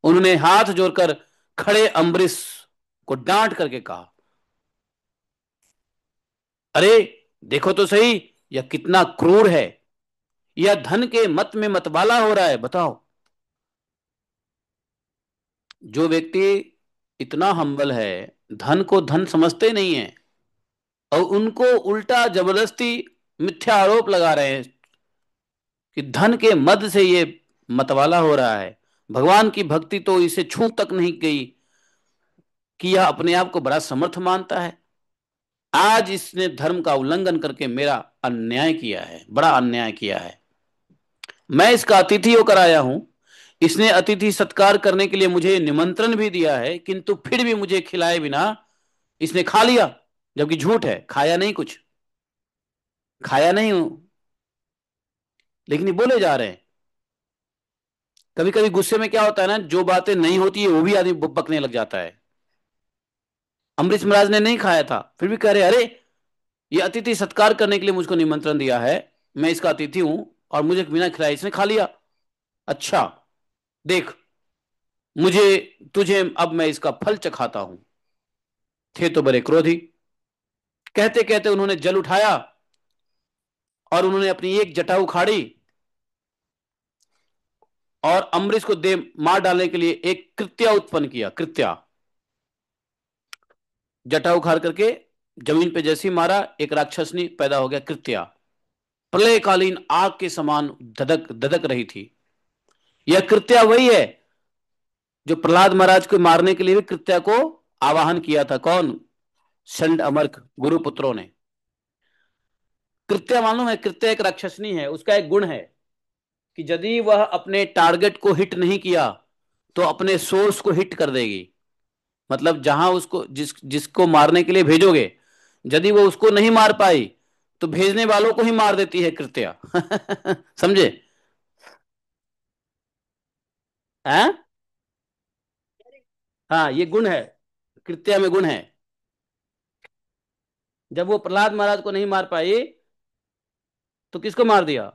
उन्होंने हाथ जोड़कर खड़े अम्बरीश को डांट करके कहा, अरे देखो तो सही, यह कितना क्रूर है। यह धन के मत में मतवाला हो रहा है, बताओ। जो व्यक्ति इतना हम्बल है, धन को धन समझते नहीं है, और उनको उल्टा जबरदस्ती मिथ्या आरोप लगा रहे हैं कि धन के मद से ये मतवाला हो रहा है। भगवान की भक्ति तो इसे छू तक नहीं गई कि यह अपने आप को बड़ा समर्थ मानता है। आज इसने धर्म का उल्लंघन करके मेरा अन्याय किया है, बड़ा अन्याय किया है। मैं इसका अतिथि होकर आया हूं। इसने अतिथि सत्कार करने के लिए मुझे निमंत्रण भी दिया है, किंतु फिर भी मुझे खिलाए बिना इसने खा लिया। जबकि झूठ है, खाया नहीं कुछ, खाया नहीं हूं। लेकिन ये बोले जा रहे हैं। कभी कभी गुस्से में क्या होता है ना, जो बातें नहीं होती है वो भी आदमी बकने लग जाता है। अमरीश महाराज ने नहीं खाया था, फिर भी कह रहे अरे, ये अतिथि सत्कार करने के लिए मुझको निमंत्रण दिया है, मैं इसका अतिथि हूं, और मुझे बिना खिलाए इसने खा लिया। अच्छा, देख, मुझे तुझे अब मैं इसका फल चखाता हूं। थे तो बड़े क्रोधी। कहते कहते उन्होंने जल उठाया, और उन्होंने अपनी एक जटा उखाड़ी, और अम्बरीश को दे मार डालने के लिए एक कृत्या उत्पन्न किया। कृत्या, जटा उखाड़ करके जमीन पे जैसे ही मारा, एक राक्षसनी पैदा हो गया, कृत्या। प्रलयकालीन आग के समान धधक धधक रही थी। यह कृत्या वही है जो प्रहलाद महाराज को मारने के लिए भी कृत्या को आवाहन किया था। कौन? षंड अमरक गुरुपुत्रों ने। कृत्या मालूम है? कृत्या एक राक्षसनी है। उसका एक गुण है कि यदि वह अपने टारगेट को हिट नहीं किया तो अपने सोर्स को हिट कर देगी। मतलब जहां उसको जिसको मारने के लिए भेजोगे, यदि वो उसको नहीं मार पाई तो भेजने वालों को ही मार देती है कृत्या। समझे? हैं? हाँ, ये गुण है, कृत्या में गुण है। जब वो प्रहलाद महाराज को नहीं मार पाई तो किसको मार दिया?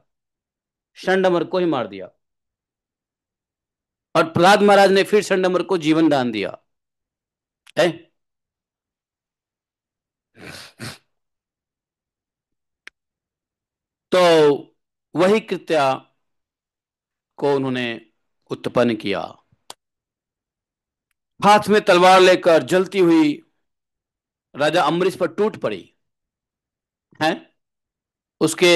षंडमर को ही मार दिया। और प्रहलाद महाराज ने फिर षंडमर को जीवन दान दिया है। तो वही कृत्या को उन्होंने उत्पन्न किया। हाथ में तलवार लेकर जलती हुई राजा अम्बरीश पर टूट पड़ी है। उसके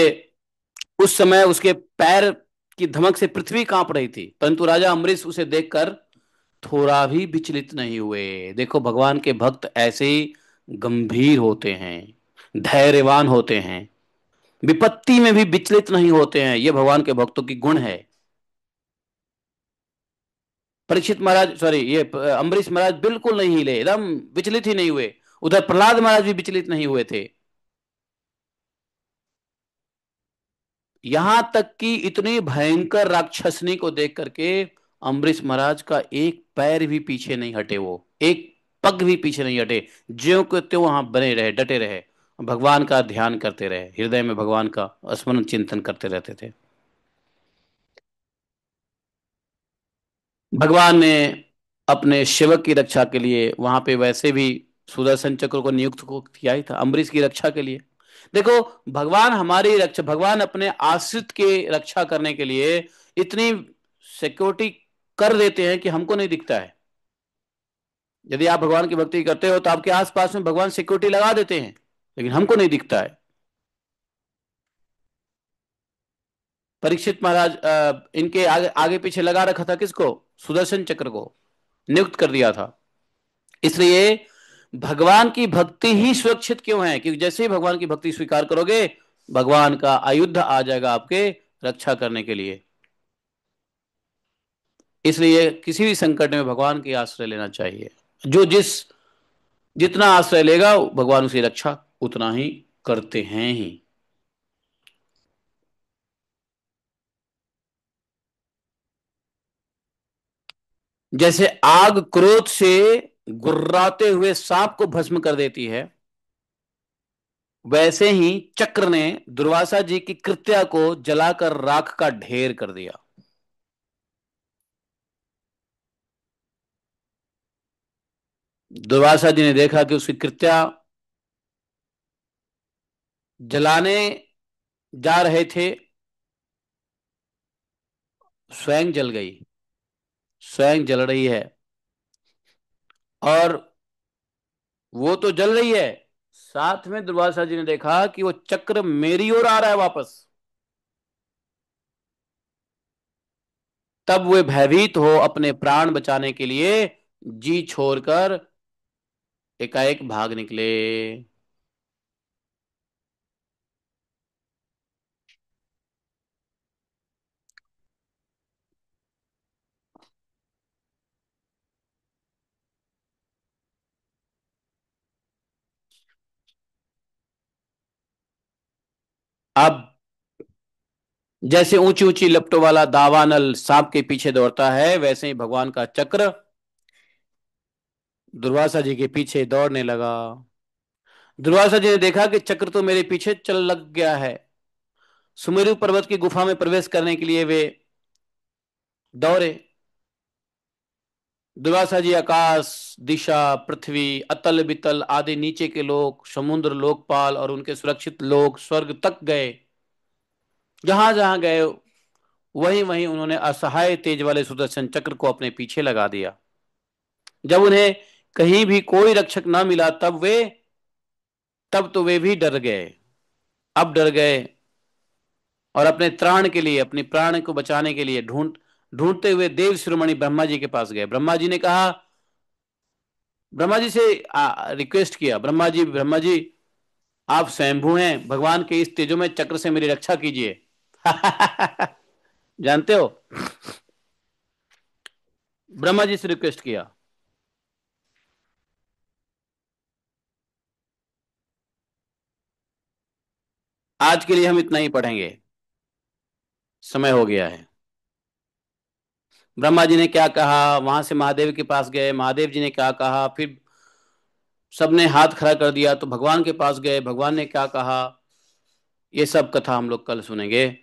उस समय उसके पैर की धमक से पृथ्वी कांप रही थी, परंतु राजा अम्बरीश उसे देखकर थोड़ा भी विचलित नहीं हुए। देखो, भगवान के भक्त ऐसे ही गंभीर होते हैं, धैर्यवान होते हैं, विपत्ति में भी विचलित नहीं होते हैं। ये भगवान के भक्तों की गुण है। परीक्षित महाराज, सॉरी, ये अम्बरीश महाराज बिल्कुल नहीं हिले, एकदम विचलित ही नहीं हुए। उधर प्रहलाद महाराज भी विचलित नहीं हुए थे। यहां तक कि इतनी भयंकर राक्षसनी को देख करके अम्बरीश महाराज का एक पैर भी पीछे नहीं हटे, वो एक पग भी पीछे नहीं हटे। ज्यों के त्यों वहां बने रहे, डटे रहे, भगवान का ध्यान करते रहे, हृदय में भगवान का स्मरण चिंतन करते रहते थे। भगवान ने अपने सेवक की रक्षा के लिए वहां पे वैसे भी सुदर्शन चक्र को नियुक्त को किया ही था, अम्बरीश की रक्षा के लिए। देखो, भगवान हमारी रक्षा, भगवान अपने आश्रित के रक्षा करने के लिए इतनी सिक्योरिटी कर देते हैं कि हमको नहीं दिखता है। यदि आप भगवान की भक्ति करते हो तो आपके आसपास में भगवान सिक्योरिटी लगा देते हैं, लेकिन हमको नहीं दिखता है। परीक्षित महाराज इनके आगे आगे पीछे लगा रखा था किसको? सुदर्शन चक्र को नियुक्त कर दिया था। इसलिए भगवान की भक्ति ही सुरक्षित क्यों है? क्योंकि जैसे ही भगवान की भक्ति स्वीकार करोगे, भगवान का आयुध आ जाएगा आपके रक्षा करने के लिए। इसलिए किसी भी संकट में भगवान की आश्रय लेना चाहिए। जो जितना आश्रय लेगा, भगवान उसकी रक्षा उतना ही करते हैं ही। जैसे आग क्रोध से गुर्राते हुए सांप को भस्म कर देती है, वैसे ही चक्र ने दुर्वासा जी की कृत्या को जलाकर राख का ढेर कर दिया। दुर्वासा जी ने देखा कि उसकी कृत्या जलाने जा रहे थे, स्वयं जल गई, स्वयं जल रही है। और वो तो जल रही है, साथ में दुर्वासा जी ने देखा कि वो चक्र मेरी ओर आ रहा है वापस। तब वे भयभीत हो अपने प्राण बचाने के लिए जी छोड़कर एकाएक भाग निकले। अब जैसे ऊंची ऊंची लपटों वाला दावानल सांप के पीछे दौड़ता है, वैसे ही भगवान का चक्र दुर्वासा जी के पीछे दौड़ने लगा। दुर्वासा जी ने देखा कि चक्र तो मेरे पीछे चल लग गया है। सुमेरु पर्वत की गुफा में प्रवेश करने के लिए वे दौड़े। दुर्वासा जी आकाश, दिशा, पृथ्वी, अतल बितल आदि नीचे के लोक, समुद्र, लोकपाल और उनके सुरक्षित लोक स्वर्ग तक गए। जहां जहां गए वहीं वहीं उन्होंने असहाय तेज वाले सुदर्शन चक्र को अपने पीछे लगा दिया। जब उन्हें कहीं भी कोई रक्षक न मिला, तब तो वे भी डर गए। अब डर गए और अपने त्राण के लिए, अपनी प्राण को बचाने के लिए ढूंढते हुए देव शिरोमणि ब्रह्मा जी के पास गए। ब्रह्मा जी ने कहा, ब्रह्मा जी से रिक्वेस्ट किया, ब्रह्मा जी आप स्वयंभू हैं, भगवान के इस तेजोमय चक्र से मेरी रक्षा कीजिए। जानते हो, ब्रह्मा जी से रिक्वेस्ट किया। आज के लिए हम इतना ही पढ़ेंगे, समय हो गया है। ब्रह्मा जी ने क्या कहा, वहां से महादेव के पास गए, महादेव जी ने क्या कहा, फिर सबने हाथ खड़ा कर दिया तो भगवान के पास गए, भगवान ने क्या कहा, ये सब कथा हम लोग कल सुनेंगे।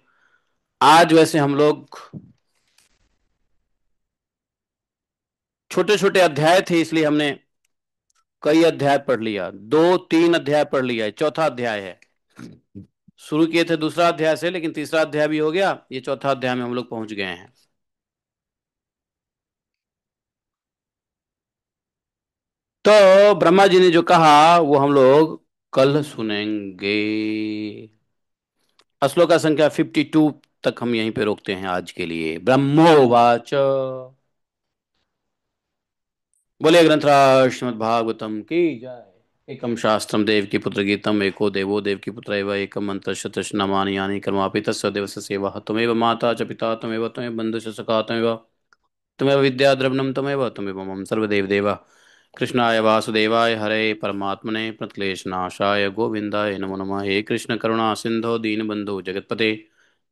आज वैसे हम लोग छोटे छोटे अध्याय थे, इसलिए हमने कई अध्याय पढ़ लिया, 2 3 अध्याय पढ़ लिया है, चौथा अध्याय है। शुरू किए थे दूसरा अध्याय से, लेकिन तीसरा अध्याय भी हो गया, ये चौथा अध्याय में हम लोग पहुंच गए हैं। तो ब्रह्मा जी ने जो कहा वो हम लोग कल सुनेंगे। श्लोक संख्या 52 तक हम यहीं पे रोकते हैं आज के लिए। ब्रह्मोवाच, बोले ग्रंथराज श्रीमद्भागवतम की जय। एकम शास्त्रम देव की पुत्र गीतम, एको देवो देव की पुत्र एव एकम मंत्र शतश नमानि यानि कर्मापि तस्य देवस्य सेवा। त्वमेव माता च पिता त्वमेव त्वमेव बन्धुश्च सखा त्वमेव त्वमेव विद्या द्रविणं त्वमेव त्वमेव मम सर्वदेव देव। कृष्णाय वासुदेवाय हरे परमात्मने प्रणक्लेशनाशाय गोविन्दाय नमो नमः। हे कृष्ण करुणा सिंधो दीनबन्धो जगत्पते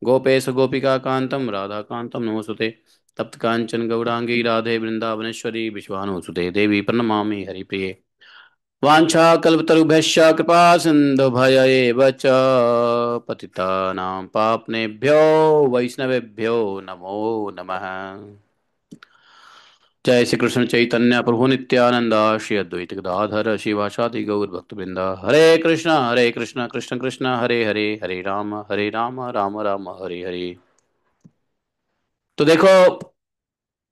गोपेश गोपिका कांतम राधा कांतम नमोस्तुते। तप्त कांचन गौरांगी राधे वृंदावनेश्वरी विश्वानुसुते देवी प्रणमामि हरिप्रिये। वाञ्छाकल्पतरुभ्यश्च कृपा सिन्धुभय च पतितानां पाप्नेभ्यो वैष्णवेभ्यो नमो नमः। जय श्री कृष्ण चैतन्य प्रभु नित्यानंद, श्री अद्वैत गदाधर शिवासादि गौर भक्तवृंदा। हरे कृष्ण कृष्ण कृष्ण हरे हरे, हरे राम राम राम हरे हरे। तो देखो,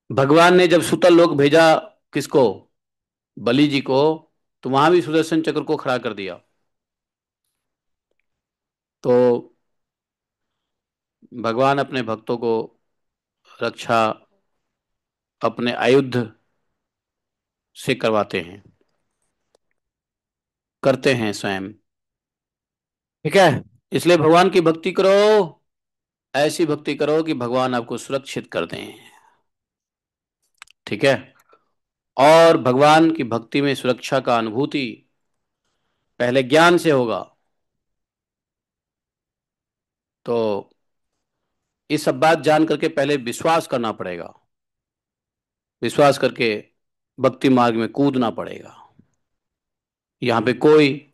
भगवान ने जब सुतल लोक भेजा, किसको, बलि जी को, तो वहां भी सुदर्शन चक्र को खड़ा कर दिया। तो भगवान अपने भक्तों को रक्षा अपने आयुध से करवाते हैं, करते हैं स्वयं। ठीक है, इसलिए भगवान की भक्ति करो, ऐसी भक्ति करो कि भगवान आपको सुरक्षित कर दें। ठीक है, और भगवान की भक्ति में सुरक्षा का अनुभूति पहले ज्ञान से होगा। तो ये सब बात जान करके पहले विश्वास करना पड़ेगा, विश्वास करके भक्ति मार्ग में कूदना पड़ेगा। यहाँ पे कोई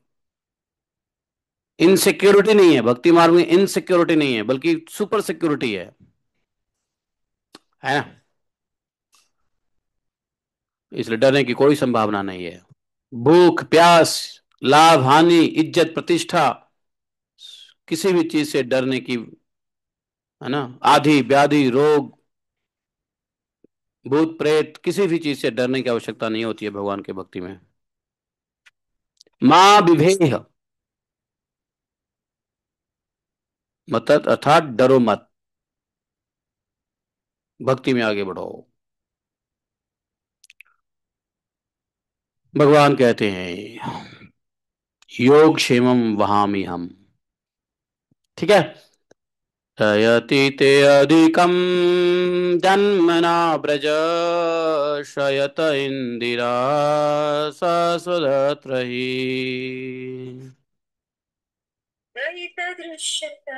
इनसिक्योरिटी नहीं है, भक्ति मार्ग में इनसिक्योरिटी नहीं है, बल्कि सुपर सिक्योरिटी है ना। इसलिए डरने की कोई संभावना नहीं है। भूख प्यास, लाभ हानि, इज्जत प्रतिष्ठा, किसी भी चीज से डरने की, है ना, आधि व्याधि रोग भूत प्रेत किसी भी चीज से डरने की आवश्यकता नहीं होती है भगवान के भक्ति में। माँ विभेह, मतलब अर्थात डरो मत, भक्ति में आगे बढ़ो। भगवान कहते हैं योग क्षेमम वहामि हम। ठीक है। शयति ते अधिकं जन्मना व्रज, शयत इंदिरा ससुरत्र ही। दयितदृश्यता